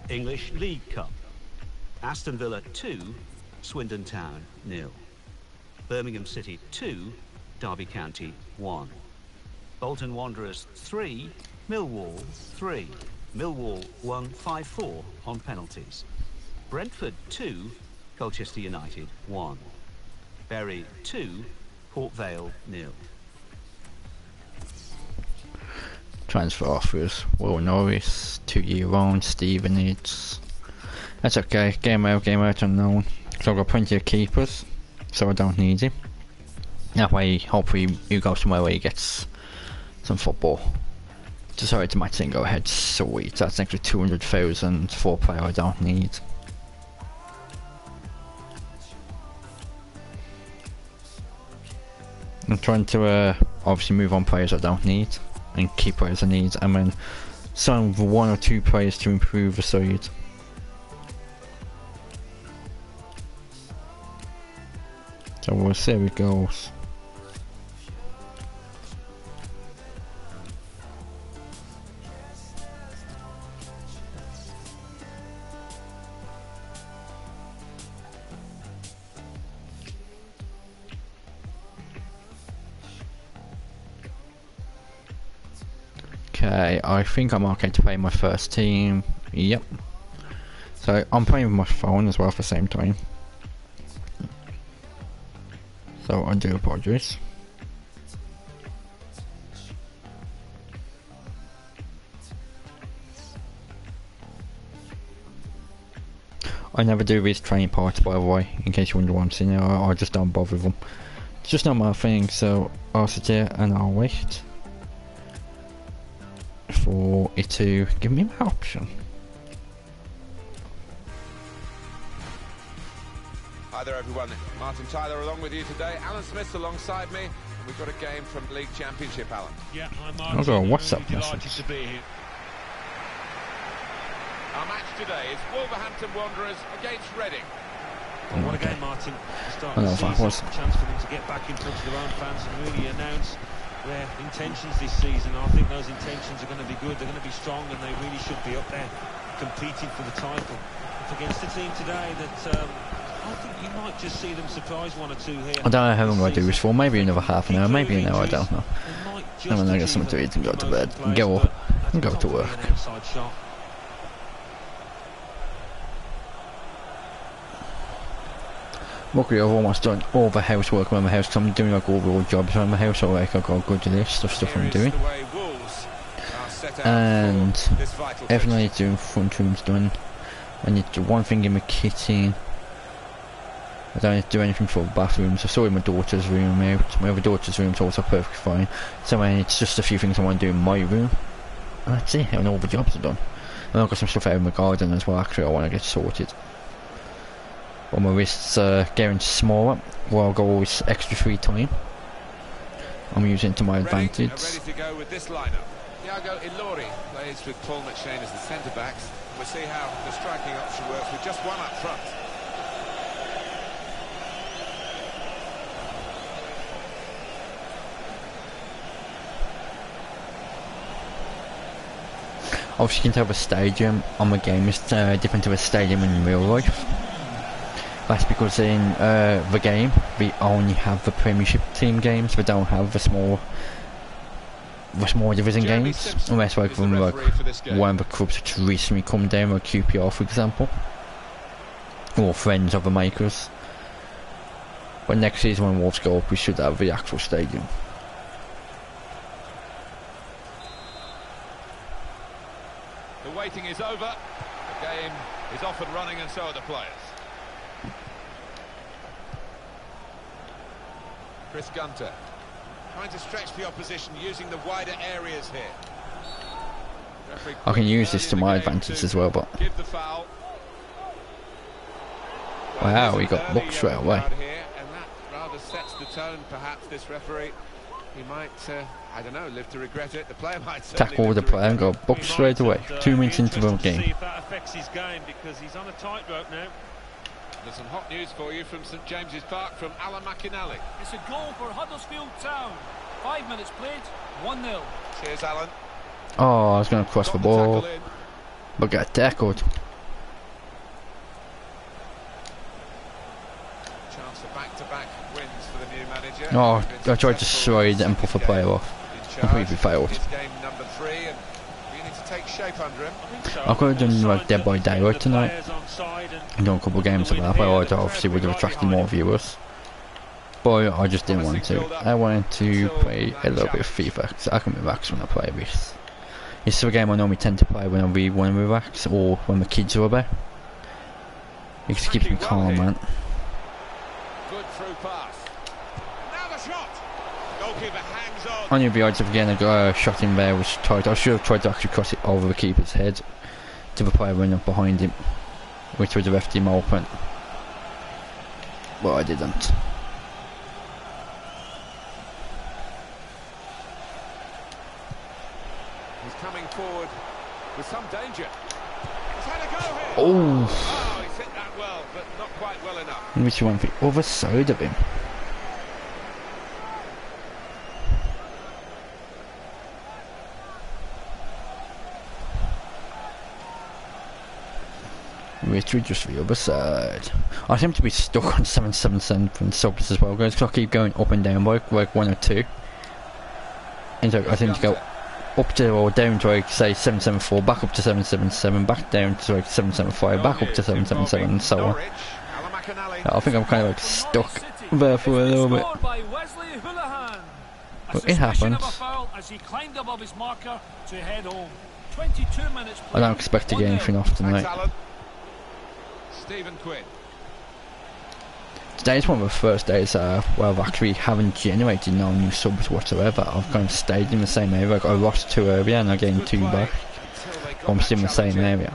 English League Cup. Aston Villa 2, Swindon Town 0. Birmingham City 2, Derby County 1. Bolton Wanderers 3, Millwall 3. Millwall won 5-4 on penalties. Brentford 2, Colchester United 1. Bury 2, Port Vale 0. Transfer offers. Will Norris, 2-year loan, Stevenage. That's okay, game out unknown. So I've got plenty of keepers, so I don't need him. That way, hopefully, you go somewhere where he gets some football. Decided to match thing, go ahead, sweet. That's an extra 200,000 for a player I don't need. I'm trying to obviously move on players I don't need and keep players I need, and then sign 1 or 2 players to improve the side. So we'll see how it goes. Okay, I think I'm okay to play my first team. Yep. So I'm playing with my phone as well at the same time. So I do apologise. I never do these training parts, by the way, in case you wonder what I'm saying. I just don't bother with them. It's just not my thing, so I'll sit here and I'll wait for it to give me my option. Hi there everyone, Martin Tyler along with you today. Alan Smith's alongside me, and we've got a game from League Championship, Alan. Yeah, I'm Martin. I've got a WhatsApp delighted message. to be here. Our match today is Wolverhampton Wanderers against Reading. Well, what a game, Martin. Start I of know the that season, was. a chance for them to get back in front of their own fans and really announce their intentions this season. I think those intentions are going to be good. They're going to be strong, and they really should be up there competing for the title. Up against a team today that I think you might just see them surprise 1 or 2 here. I don't know how long I do this for, maybe another half an hour, maybe an hour, I don't know. And then I get something to eat and go to bed, and go up, and go to work. Luckily I've almost done all the housework around my house, because I'm doing like overall jobs around my house, so like I've got a good list of stuff I'm doing. And everything I need to do in front room's done. I need to do one thing in my kitchen. I don't need to do anything for the bathrooms. I sorted my daughter's room out. My other daughter's room's also perfectly fine. So it's just a few things I want to do in my room. And that's it, and all the jobs are done. And I've got some stuff out in my garden as well, actually, I want to get sorted. But my wrists are getting smaller, well I'll go with extra free time. I'm using it to my advantage. Ready to go with this lineup. Thiago Ilori plays with Paul McShane as the centre-backs. We'll see how the striking option works with just one up front. obviously you can tell the stadium on the game is different to a stadium in real life. That's because in the game, we only have the Premiership team games, we don't have the small division games, unless like from like one of the clubs which recently come down, like QPR for example, or friends of the makers. But next season when Wolves go up, we should have the actual stadium. The waiting is over, the game is off and running, and so are the players. Chris Gunter trying to stretch the opposition using the wider areas here. I can use this to my advantage as well, but give the foul. Wow, he got booked straight away. And that rather sets the tone, perhaps, this referee. He might, I don't know, live to regret it. The player might tackle the player and go booked straight away. 2 minutes into the game. See if that affects his game, because he's on a tightrope now. There's some hot news for you from St James's Park from Alan McInally. It's a goal for Huddersfield Town. 5 minutes played, 1-0. Cheers, Alan. Oh, I was going to cross the ball, but got tackled. Chance for back-to-back wins for the new manager. Oh, I tried to slide and puff the player off. Completely failed. Game number 3, and beginning to take shape under him. I could have done like Dead by Daylight tonight and done a couple of games of that, but I obviously would have attracted more viewers. But I just didn't want to. I wanted to play a little bit of FIFA, because I can relax when I play this. It's the game I normally tend to play when I really want to relax, or when the kids are there. It just keeps me calm, man. Good through pass. Now the shot. Goalkeeper hangs on. I knew the odds of getting a shot in there was tight. I should have tried to actually cross it over the keeper's head to the player running up behind him, which would have left him open. But I didn't. He's coming forward with some danger. He's had a go here. Oh, He's hit that well, but not quite well enough. which one the other side of him? Literally just the other side. I seem to be stuck on 777 from subs as well, guys, because I keep going up and down by like 1 or 2. And so I seem to go up to or down to like say 774, back up to 777, back down to like 775, back up to 777, and so on. I think I'm kind of like stuck there for a little bit. But it happens. I don't expect to get anything off tonight. Stephen Quinn. Today's one of the first days where I actually haven't generated no new subs whatsoever. I've kind of stayed in the same area. Like I lost 2 earlier and I gained 2 back. I'm still in the same area.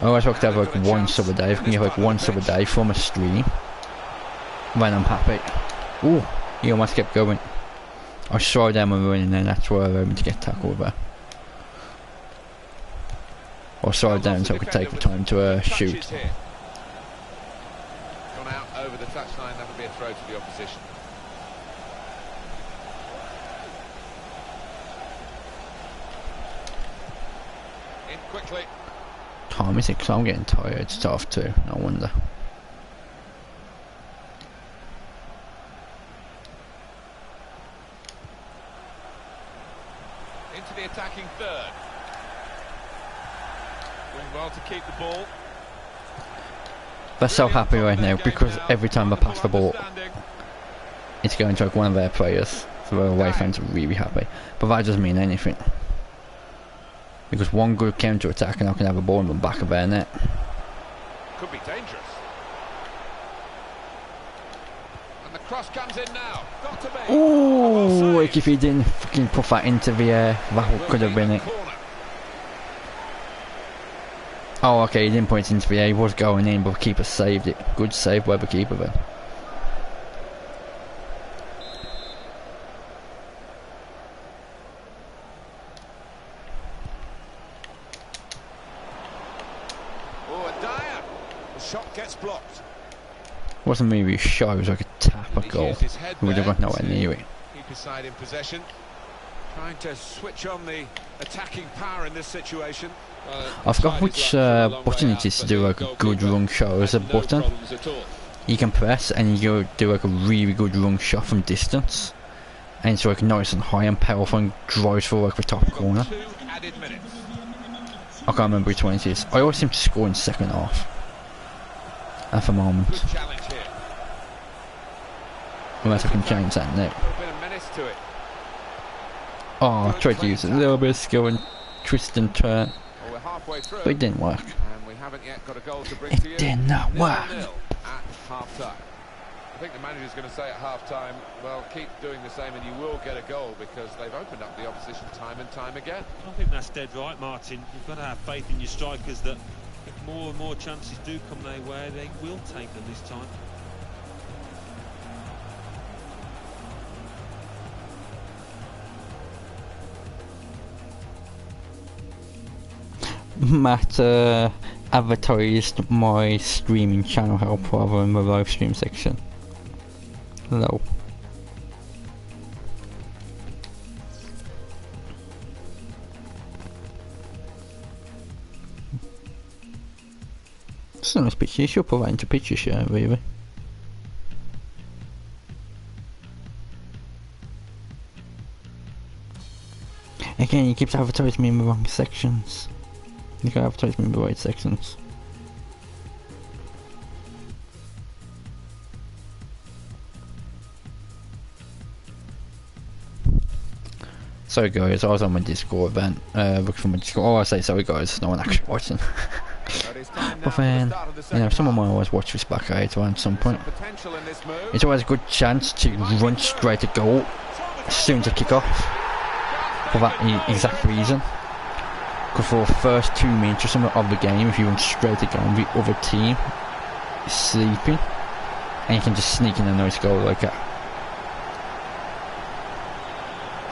I always like to have like 1 sub a day. If I can get like 1 sub a day from a stream, then I'm happy. Ooh, he almost kept going. I slowed down my run and then that's where I was able to get tackled there. Or slide down so I could take the time to shoot. Gone out over the touchline, that would be a throw to the opposition. In quickly. Time is it? Because I'm getting tired. It's tough too, no wonder. Into the attacking third. Doing well to keep the ball. They're so happy right now because every time I pass the ball, it's going to like one of their players. So the away fans are really happy. But that doesn't mean anything. Because one good counter attack and I can have a ball in the back of their net. Could be dangerous. And the cross comes in now. Got to be. Ooh, like if he didn't fucking put that into the air, that could have been it. Oh, okay, he didn't put it into the air, he was going in, but the keeper saved it. Good save by the keeper then. Oh, and Dyer. The shot gets blocked. It wasn't maybe a shot, it was like a tap, a goal. He would have got nowhere near it. He keep his side in possession. Trying to switch on the attacking power in this situation. I forgot which button it is to do like a good run shot. There's a button you can press and you do like a really good run shot from distance, and it's like nice and high and powerful and drives for like the top corner. I can't remember which one it is. I always seem to score in second half at the moment, unless I can change that now. Oh, I tried to use a little bit of skill and twist and turn, but it didn't work. It did not work. At half-time. I think the manager's going to say at half-time, well, keep doing the same and you will get a goal, because they've opened up the opposition time and time again. I think that's dead right, Martin. You've got to have faith in your strikers that if more and more chances do come their way, they will take them this time. Matt advertised my streaming channel help rather in the live stream section. Hello. It's a nice picture. You should put that into picture share, really. Again, he keeps advertising me in the wrong sections. You can advertise me in the right sections. Sorry guys, I was on my Discord event, looking for my Discord. Oh, I say sorry guys, no one actually watching. But then, you know, someone might always watch this back later at some point. It's always a good chance to run straight to goal as soon as I kick off, for that exact reason. Because for the first 2 minutes or something of the game, if you run straight to goal and the other team is sleeping, and you can just sneak in a nice goal like that.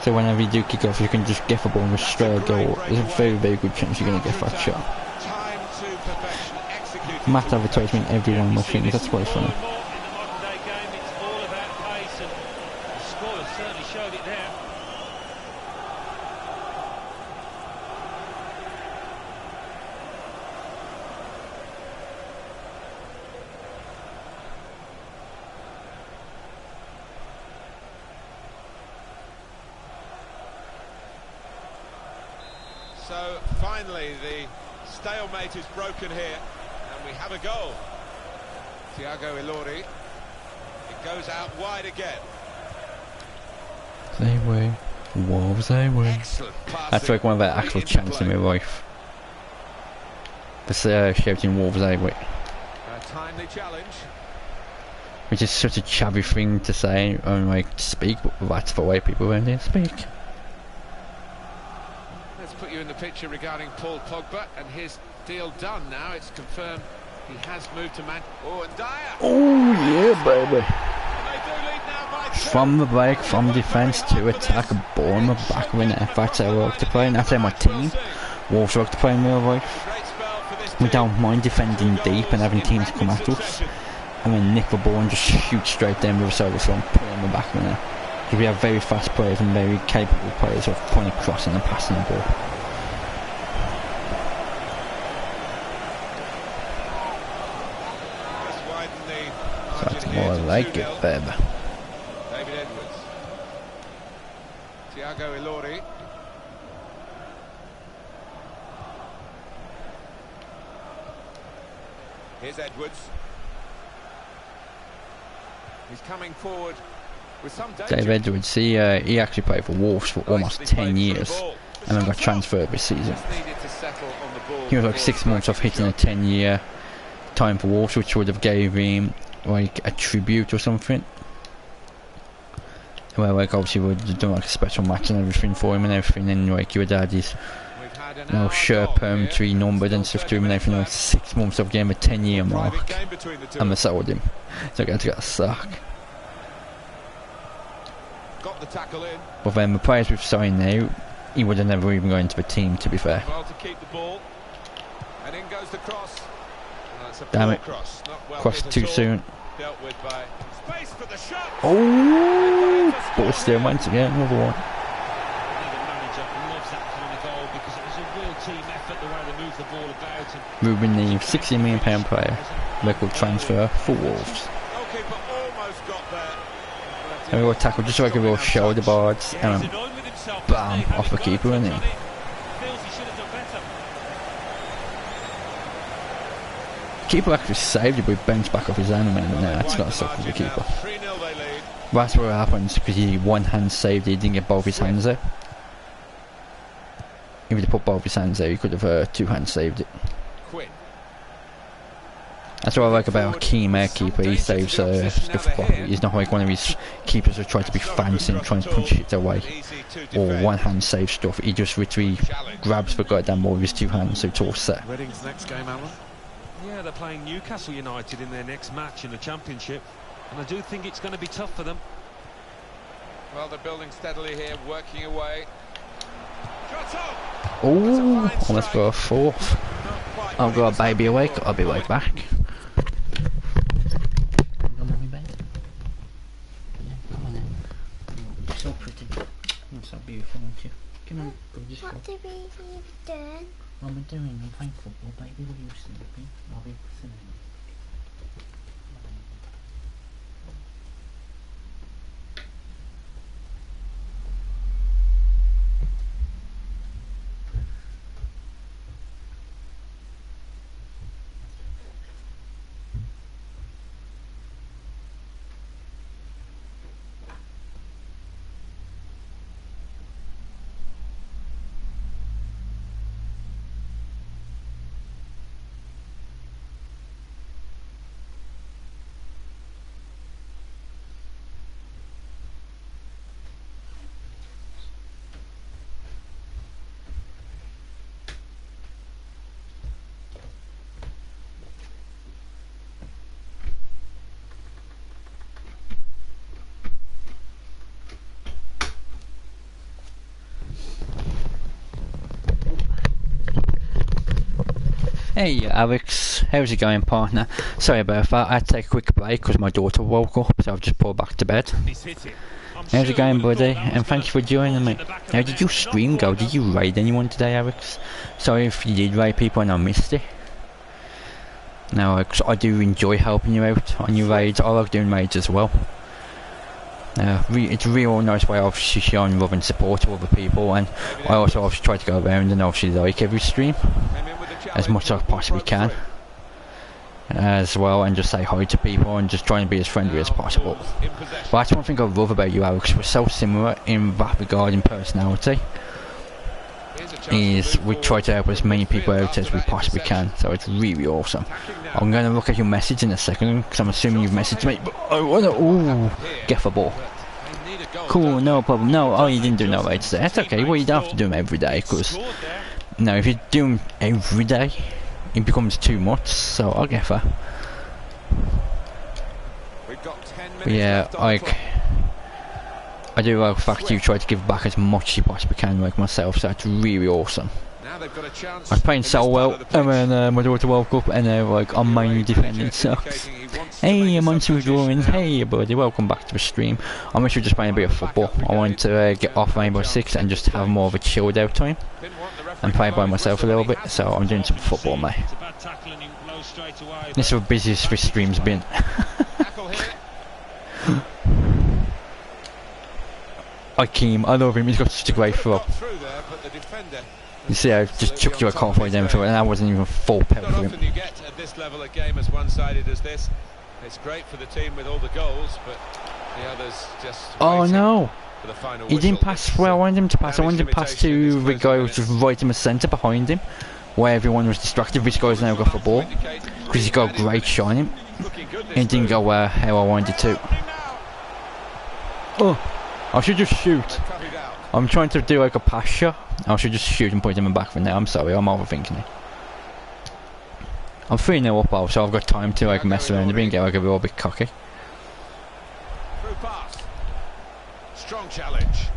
So whenever you do kick off, you can just get the ball and go straight to goal. There's a very, very good chance you're going to get that shot. Matt advertised me in every one of my things, that's quite funny. So finally the stalemate is broken here and we have a goal. Thiago Ilori. It goes out wide again. They were Wolves, they were. That's like one of the actual chants in my life. Just shouting Wolves, they were. A timely challenge. Which is such a chabby thing to say and like to speak, but that's the way people around here speak. Let's put you in the picture regarding Paul Pogba and his deal done now. It's confirmed he has moved to Man. Oh, and Dyer. Oh yeah, baby. And they do lead now by 2. From the break, from defence to attack, a ball in the back of the net. That's how I like to play, and that's how my team Wolves like to play in real life. We don't mind defending deep and having teams come at us, and then nick the ball and just shoot straight down the side of the field and put it in the back of the net. Because we have very fast players and very capable players of putting a crossing and passing the ball. That's more like it, babe. David Edwards. Thiago Ilori. Here's Edwards. He's coming forward with some danger. Dave Edwards, he actually played for Wolves for almost 10 years and then got transferred this season. He was like 6 months off hitting a 10-year time for Wolves, which would have gave him like a tribute or something. Well, like obviously we would have done like a special match and everything for him and everything, and like your dad is shirt permanently numbered and stuff to him and everything. Like 6 months of game, a 10-year mark, and they sold him. So I got to get a sack. Got the tackle in. But then the players we've signed now, he would have never even gone into the team, to be fair. Well to keep the ball. And in goes the cross. Damn it. Cross. Not well Crossed too soon. dealt with by space for the shot. Oh, but still once again, another one. The manager loves that kind of goal because it was a real team effort the way they moved the ball about. And Ruben Neves, £60 million player, record transfer for Wolves. Goalkeeper almost got there. And we got tackled just like a real shoulder bards, and he's annoyed with himself. bam, off the keeper, isn't he? Feels he should have done better. Keeper actually saved it, but he bounced back off his enemy, and that's not a stop for the keeper. 3-0 they lead. That's what happens because he one hand saved it, he didn't get both his hands there. If he'd put both his hands there, he could have two hands saved it. Quinn. That's what I like about Keem, our keeper. He saves stuff properly. He's not like one of these keepers who try to be fancy and try and punch it away, or one hand save stuff. He just literally grabs the goddamn ball with his two hands, so it's all set. Reading's next game, Alan. Yeah, they're playing Newcastle United in their next match in the Championship, and I do think it's going to be tough for them. Well, they're building steadily here, working away. Oh, almost got a fourth. I've got a baby awake. I'll be right back. Come on, baby. Yeah, come on then. You're so pretty. You're so beautiful, aren't you? Come on, go just go. What do we do? What am I doing? I'm playing football, baby. What are you sleeping? I'll be sitting. Hey Alex, how's it going, partner? Sorry about that, I had to take a quick break because my daughter woke up, so I've just pulled back to bed. How's it going, buddy? And thank you for joining me. How did your stream go? Did you raid anyone today, Alex? Sorry if you did raid people and I missed it. No, Alex, I do enjoy helping you out on your raids. I like doing raids as well. It's a real nice way of obviously showing love and support to other people, and I also obviously try to go around and obviously like every stream as much as I possibly can as well, and just say hi to people and just try and be as friendly as possible. But that's one thing I love about you, Alex. We're so similar in that regard in personality, is we try to help as many people out as we possibly can, so it's really awesome. I'm going to look at your message in a second because I'm assuming you've messaged me, but I want to get the ball. Cool, no problem. No, oh, you didn't do no raids there. That's okay. Well, you don't have to do them every day, because no, if you do them every day, it becomes too much. So I'll get that. But yeah, like I do like the fact you try to give back as much as you possibly can, like myself. So that's really awesome. I was playing so well, and then my daughter woke up, and like I'm mainly defending sucks. Hey, I'm on to drawing. Hey, buddy, welcome back to the stream. I'm actually just playing a bit of football. I want to get off Rainbow Six and just have more of a chilled out time and play by myself a little bit. So I'm doing some football, mate. This is the busiest this stream's been. Akeem, I love him. He's got such a great throw. You see, I just chucked you a halfway down through it, and I wasn't even full pelt for him. You get at this level a game as one-sided as this. It's great for the team with all the goals, but the others just. Oh no! For the final He didn't pass where I wanted him to pass. I wanted him to pass to the guy who was just right in the centre behind him, where everyone was distracted. This guy's now got the ball because he's got a great shot on him. It didn't go how I wanted it to. Oh, I should just shoot. I'm trying to do like a pass shot. I should just shoot and put him in the back for now. I'm sorry, I'm overthinking it. I'm 3-0 up though, so I've got time to like mess around a bit and get like a little bit cocky. Through pass. Strong challenge.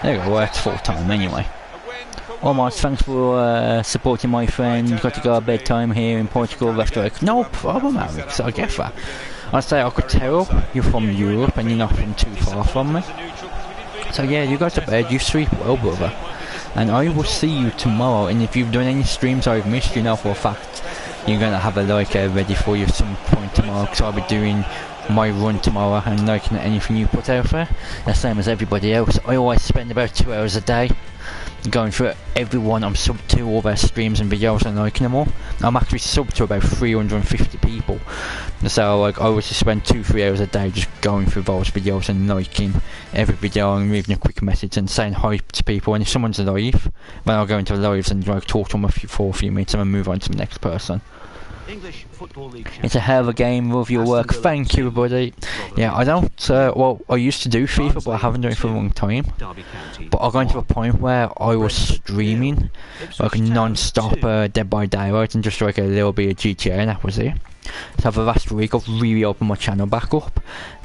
There you go, well, that's full time anyway. A win Oh Mark, thanks for supporting my friend. Got to go to bedtime here in Portugal after like, no problem Alex, I get that. I say I could tell you're from Europe and you're not from too far from me. So yeah, you go to bed, you sleep well brother. And I will see you tomorrow, and if you've done any streams I've missed, you know for a fact you're gonna have a like ready for you at some point tomorrow, because I'll be doing my run tomorrow and liking anything you put out there. The same as everybody else. I always spend about 2 hours a day going through everyone I'm sub to, all their streams and videos, and liking them all. I'm actually sub to about 350 people, so like I would just spend 2-3 hours a day just going through those videos and liking every video and leaving a quick message and saying hi to people. And if someone's live, then I'll go into lives and like talk to them for a few minutes and then move on to the next person. English Football League. It's a hell of a game. Love your work. Thank you, buddy. Yeah, I don't. Well, I used to do FIFA, but I haven't done it for a long time. But I got into a point where I was streaming like non-stop Dead by Daylight and just like a little bit of GTA, and that was it. So for the last week, I've really opened my channel back up,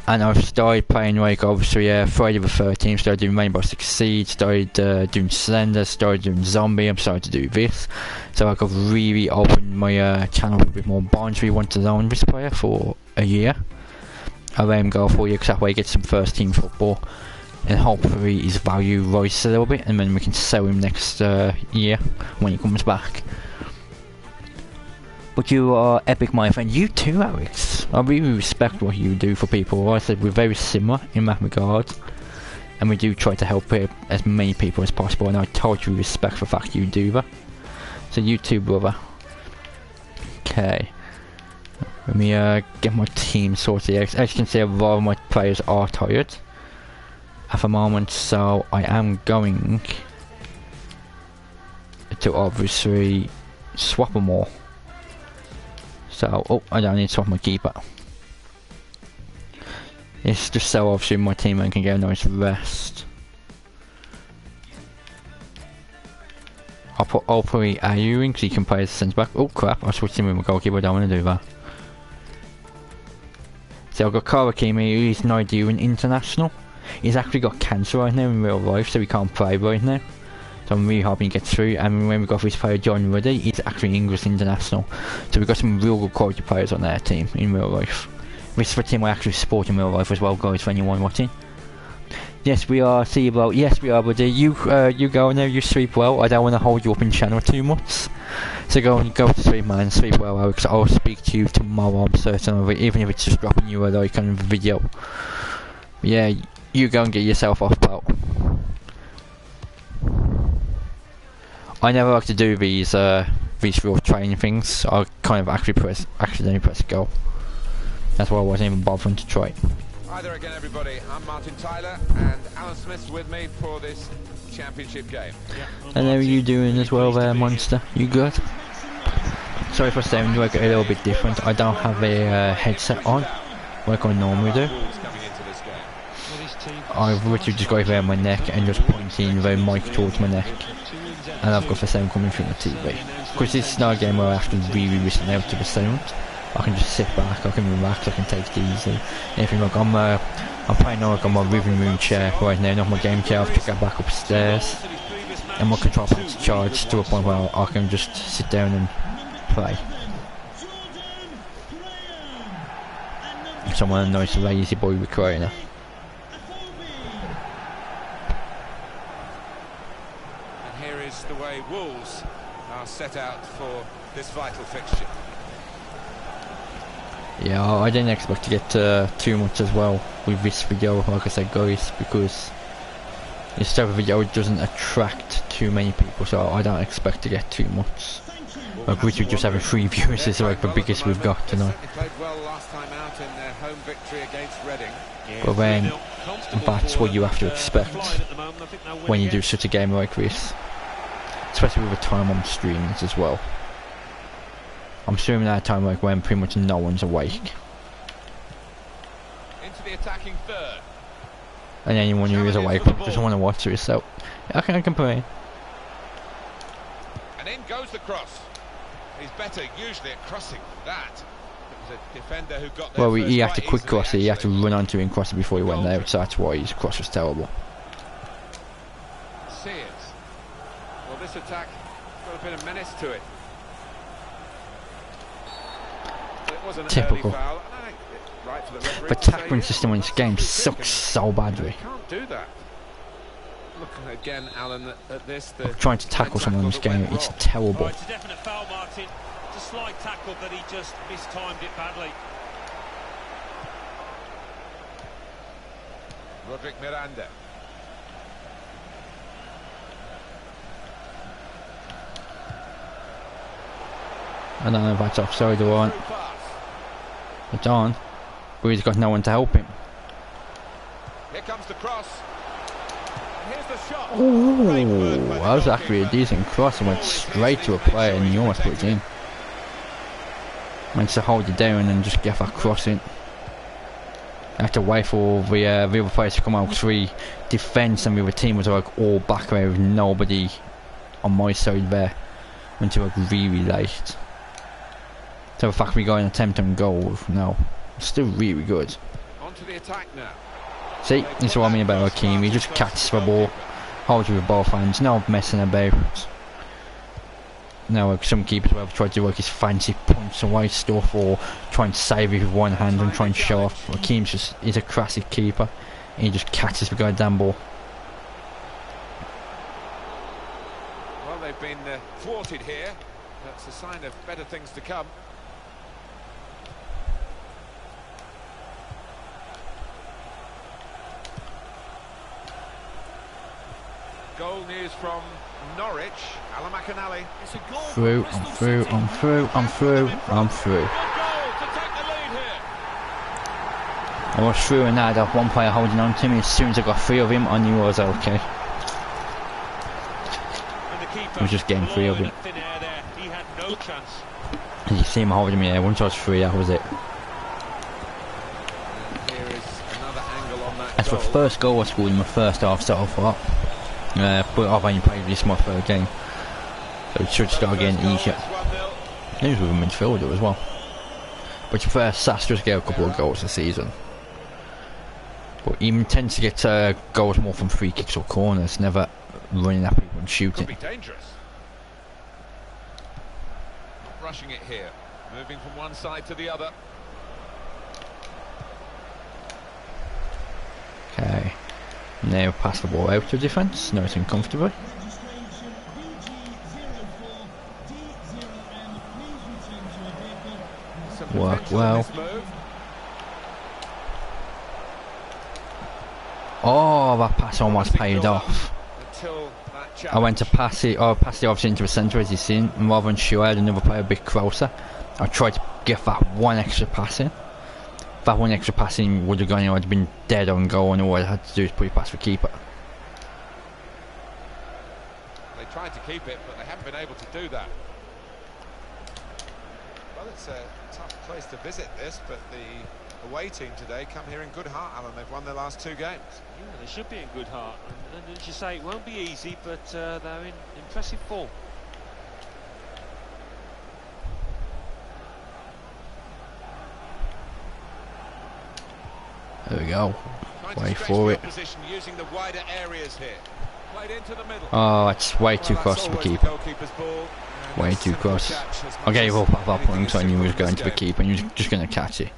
and I've started playing like obviously Friday the 13th. Started doing Rainbow Six Siege. Started doing Slender. Started doing Zombie. I'm starting to do this. So like I've really opened my channel with a bit more bonds. We want to loan this player for a year. I'll let him go for a year because that way he gets some first team football, and hopefully his value rises a little bit, and then we can sell him next year when he comes back. But you are epic, my friend. You too, Alex. I really respect what you do for people. I said we're very similar in that regard, and we do try to help as many people as possible, and I totally respect the fact you do that. So you too, brother. Okay. Let me get my team sorted. As you can see, a lot of my players are tired at the moment, so I am going to obviously swap them all. So, oh, I don't need to swap my keeper. It's just so obviously my teammate can get a nice rest. I'll put hopefully Ayu in because he can play as a centre back. Oh crap, I switched him with my goalkeeper, I don't want to do that. So I've got Karakimi, he's Nigerian international. He's actually got cancer right now in real life, so he can't play right now. So I'm really hoping he gets through. And when we got this player John Ruddy, he's actually English international. So we've got some real good quality players on their team in real life. This is the team I actually support in real life as well, guys, for anyone watching. Yes, we are. See you, bro. Yes, we are, buddy. You go now. You sleep well. I don't want to hold you up in channel too much. So go to sleep, man. Sleep well, Alex. I'll speak to you tomorrow. I'm certain of it, even if it's just dropping you a like on the video. Yeah, you go and get yourself off, pal. I never like to do these real training things. I kind of accidentally press go. That's why I wasn't even bothering to try. Hi there again, everybody. I'm Martin Tyler, and Alan Smith's with me for this championship game. And how are you doing as well there, Monster? You good? Sorry for sounding like a little bit different. I don't have a headset on, like I normally do. I've literally just got it around my neck and just pointing the mic towards my neck. And I've got the sound coming through the TV. Because this is not a game where I have to really listen out to the sound. I can just sit back, I can relax, I can take it easy. Anything like I'm playing like on my living room chair right now, not my game chair. I've took that back upstairs. And my control pad's charged to a point where I can just sit down and play. So I'm on a nice lazy boy recliner. The way Wolves are set out for this vital fixture. Yeah, I didn't expect to get too much as well with this video, like I said, guys, because this type of video doesn't attract too many people, so I don't expect to get too much. Like, we should just have 3 viewers is like the biggest we've got tonight. But then, that's what you have to expect when you do such a game like this. Especially with the time I'm streaming as well. I'm streaming at a time like when pretty much no one's awake. Into the attacking third. And anyone who is awake just want to watch it, so I can play. And in goes the cross. He's better usually at crossing that. It was a defender who got there. Well, he had to quick cross it, he had to run onto it and cross it before he went out, so that's why his cross was terrible. Sears. Well, this This attack got a bit of menace to it. It was an Typical. early foul. I think it's right for the referee The to say tackling yes. system in this game sucks so badly. Can't do that. Looking again, Alan, at this. The Trying to tackle someone in this game, it's Oh, terrible. it's a definite foul, Martin. It's a slide tackle, but he just mistimed it badly. Roderick Miranda. I don't know if that's offside or not. Through pass. It's on, but he's got no one to help him. Here comes the cross. And here's the shot. Ooh, Great work by the that was actually a goalkeeper. decent cross and went straight to a player and he almost put it in. Meant to hold it down and just get that cross in. I have to wait for the other players to come out because the defence and the other team was like all back there with nobody on my side there. Went to like really late. So the fact we got an attempt on goal now, still really good. On to the attack now. See, this is what I mean about Hakeem. He just catches the ball, holds it with both hands, no messing about. Now, like some keepers will have tried to do like his fancy punch away stuff or try and save it with one hand and try and show off. Hakeem's just, he's a classic keeper. And he just catches the goddamn ball. Well, they've been thwarted here. That's a sign of better things to come. Goal news from Norwich. Alan McAnally. It's a goal for Through, Bristol I'm through, City. I'm through, I'm through, I'm through. Good goal to take the lead here. I was through and I had one player holding on to me. As soon as I got three of him, I knew I was okay. And the keeper I was just getting three of him. blowing in thin air there. He had no chance. And you see him holding me there. Once I was free, that was it. And here is another angle on that That's the goal. first goal I scored in my first half so far. But I've only played this my third game. So it should start getting easier. He was with a midfielder as well. But you first Sastra's get a couple of goals this season. But he tends to get goals more from free kicks or corners, never running at people and Could shooting. be dangerous. Not rushing it here. Moving from one side to the other. Okay. Now pass the ball out to defence, nice and comfortably. Some Work potential in well. this move. Oh, that pass almost paid off. Until that I went to pass it, or pass it obviously into the centre as you've seen, and rather than shoot, I had another player a bit closer. I tried to get that one extra pass in. If that one extra pass in would have gone in, I would have been dead on goal, and all I had to do is put it past the keeper. They tried to keep it, but they haven't been able to do that. Well, it's a tough place to visit this, but the away team today come here in good heart, Alan. They've won their last two games. Yeah, they should be in good heart. And as you say, it won't be easy, but they're in impressive form. There we go. Trying to Wait stretch for the it. opposition using the wider areas here. Played into the middle. Oh, it's way too Well, close that's to the always keeper. goalkeeper's ball, and Way a too simple close. catch as I much gave as up at that anything point because I is knew he was simple in going to the this game. keeper and he was just going to catch it.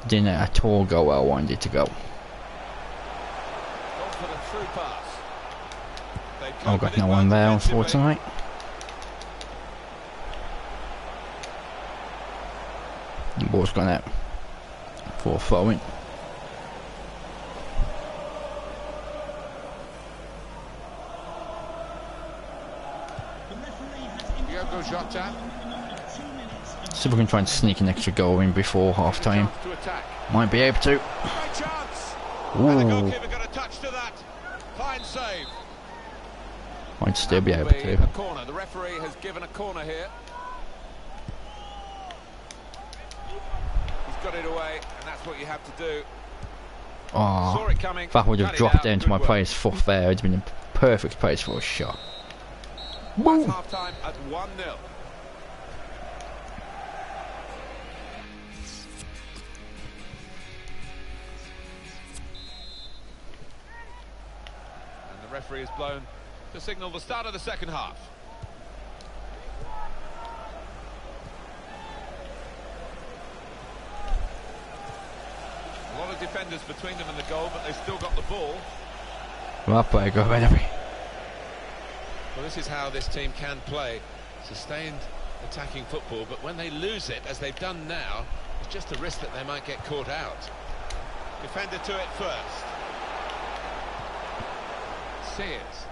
Didn't at all go where I wanted it to go. Gone for the through pass. They've I've covered got it no well one there defensively. unfortunately. The ball's gone out for throwing. Diogo Jota. See if we can try and sneak an extra goal in before half time. Chance to attack. Might be able to. Great chance. And the Ooh, goalkeeper got a touch to that. Fine save. might still be That able will to. a corner. The referee has given a corner here. He's got it away, and that's what you have to do. Saw Oh, it coming. if that would have cut it dropped out. down to Good my work. player's foot there, it'd have been a perfect place for a shot. That's half time at 1-0. And the The referee has blown to signal the start of the second half. A lot of defenders between them and the goal, but they've still got the ball. Well, play, go right away. Well, this is how this team can play. Sustained attacking football, but when they lose it, as they've done now, it's just a risk that they might get caught out. Defender to it first. Sears.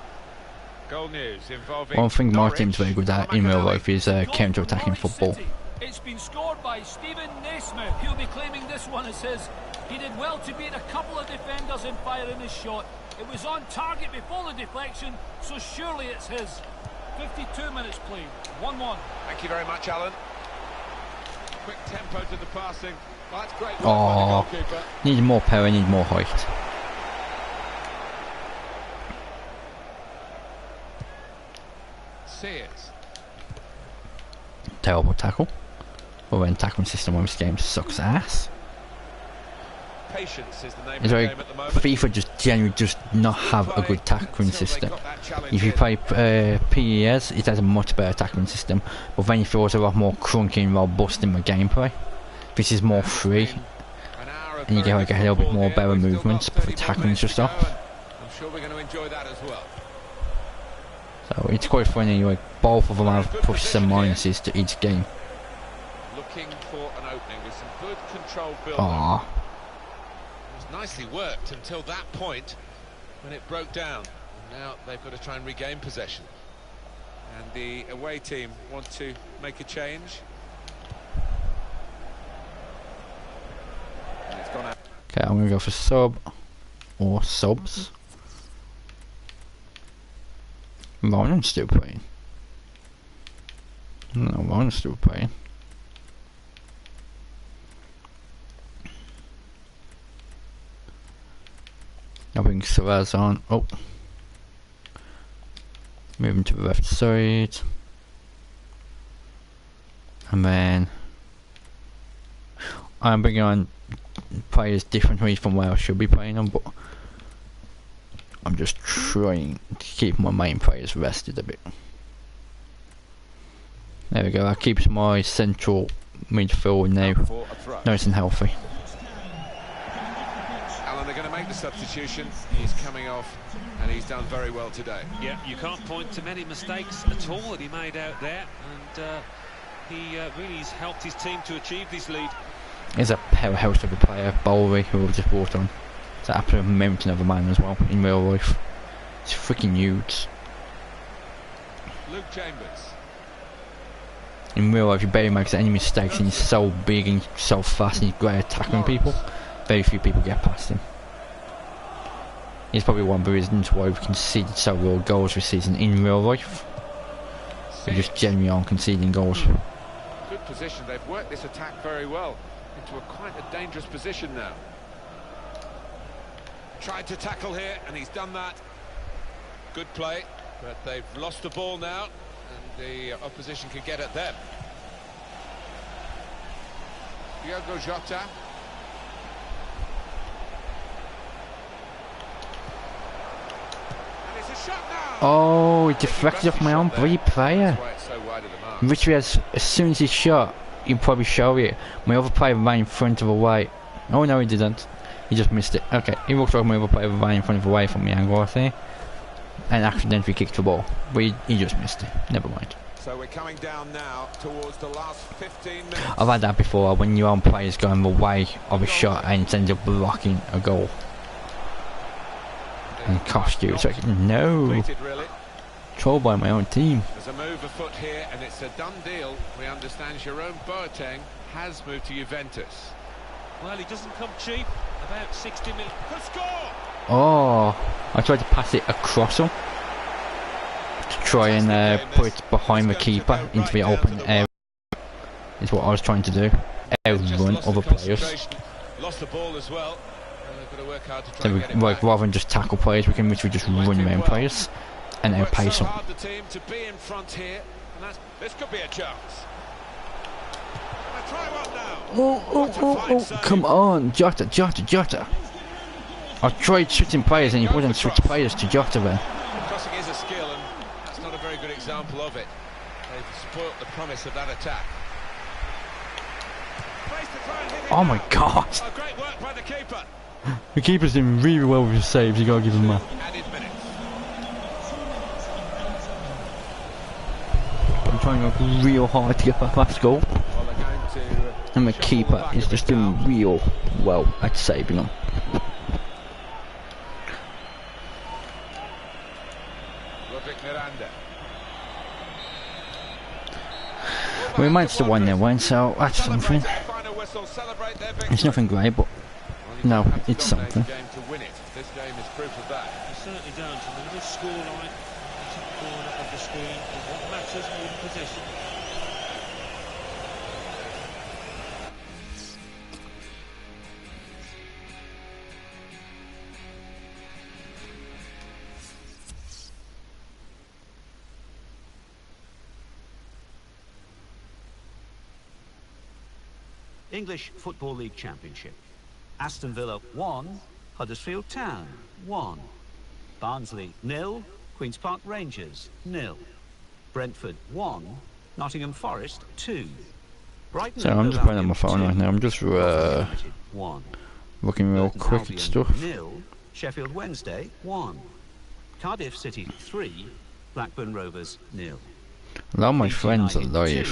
Goal news involving One thing my Norwich. team's very good at in real life is counter-attacking football. It's been scored by Stephen Naismith. He'll be claiming this one as his. He did well to beat a couple of defenders in firing his shot. It was on target before the deflection, so surely it's his. 52 minutes played, 1-1. Thank you very much, Alan. Quick tempo to the passing. Well, that's great work Oh, by the goalkeeper. need more power, need more height. Sears. Terrible tackle. Well, when tackling system on this game sucks ass. Patience is the name It's of the very game at the moment. FIFA just generally does not have a good tackling system. If you play PES, it has a much better tackling system, but then it feels a lot more crunky and robust in the gameplay. This is more free, and you get like a little bit more better movements, but the tackling's just off. I'm sure we're going to enjoy that as well. So it's quite funny, like both of them have pluses and minuses to each game. Looking for an opening with some good controlled build. Aww. It was nicely worked until that point when it broke down. And now they've got to try and regain possession. And the away team want to make a change. And it's gone out. Okay, I'm gonna go for sub or subs. Ronan's still playing. No, Ronan's still playing. I'll bring Suarez on. Oh. Moving to the left side. And then I'm bringing on players differently from where I should be playing them, but I'm just trying to keep my main players rested a bit. There we go, that keeps my central midfield now nice and healthy. Alan, they're going to make the substitution. He's coming off and he's done very well today. Yeah, you can't point to many mistakes at all that he made out there, and he really has helped his team to achieve this lead. He's a powerhouse of a player, Bowley, who we've just brought on. It's an absolute mountain of a man as well, in real life. It's freaking huge. Luke Chambers. In real life, he barely makes any mistakes, and he's so big and so fast, and he's great at tackling people. Very few people get past him. He's probably one of the reasons why we've conceded so little goals this season in real life. We just generally aren't conceding goals. Good position. They've worked this attack very well into quite a dangerous position now. Tried to tackle here, and he's done that. Good play, but they've lost the ball now, and the opposition can get at them. Diogo Jota. And it's a shot now. Oh, it deflected off my own bloody player. That's why it's so wide of the mark. Literally, as soon as he shot, he'd probably show it. My other player ran in front of the white. Oh no, he didn't. He just missed it. Okay, he looks like my other player ran in front of the white from the angle, I think, and accidentally kicked the ball. But he just missed it. Never mind. So we're coming down now towards the last 15 minutes. I've had that before when your own player's going the way of a shot and it ends up blocking a goal and cost you. It's like, no. Really. Troll by my own team. There's a move afoot here, and it's a done deal. We understand Jerome Boateng has moved to Juventus. Well, he doesn't come cheap. About 60 million. Could score! Oh, I tried to pass it across him to try and put it behind the keeper into the open area. Is what I was trying to do. Outrun other players. Lost the ball as well. Got to work hard to try So and we, get it like, back. rather than just tackle players, we can literally just run main players and outpace So them. hard the team to be in front here, and this could be a chance. Gonna try one now. Oh, What a fine save. come on, Jota. I tried switching players and he wouldn't switch players to Jota then. Crossing is a skill, and that's not a very good example of it. They've spoilt the promise of that attack. Oh my god! Oh, great work by the keeper. The keeper's doing really well with his saves, you gotta give him that. Added minutes. I'm trying to work real hard to get that last goal. Well, they're going to, And the shuffle keeper back is a just bit doing now. real well at saving them. Roderick Miranda. We managed to win their win, so that's something. Final whistle, celebrate their victory. It's nothing great, but no, it's something. Game to win it. This game is proof of that. You certainly don't. And the little scoreline, top corner of the screen, is what matters more than possession. English Football League Championship. Aston Villa 1, Huddersfield Town 1. Barnsley 0, Queen's Park Rangers 0. Brentford 1, Nottingham Forest 2. Brighton So I'm just playing on my phone right now, I'm just looking real quick at stuff. 0, Sheffield Wednesday 1. Cardiff City 3, Blackburn Rovers 0. A lot of my friends are there,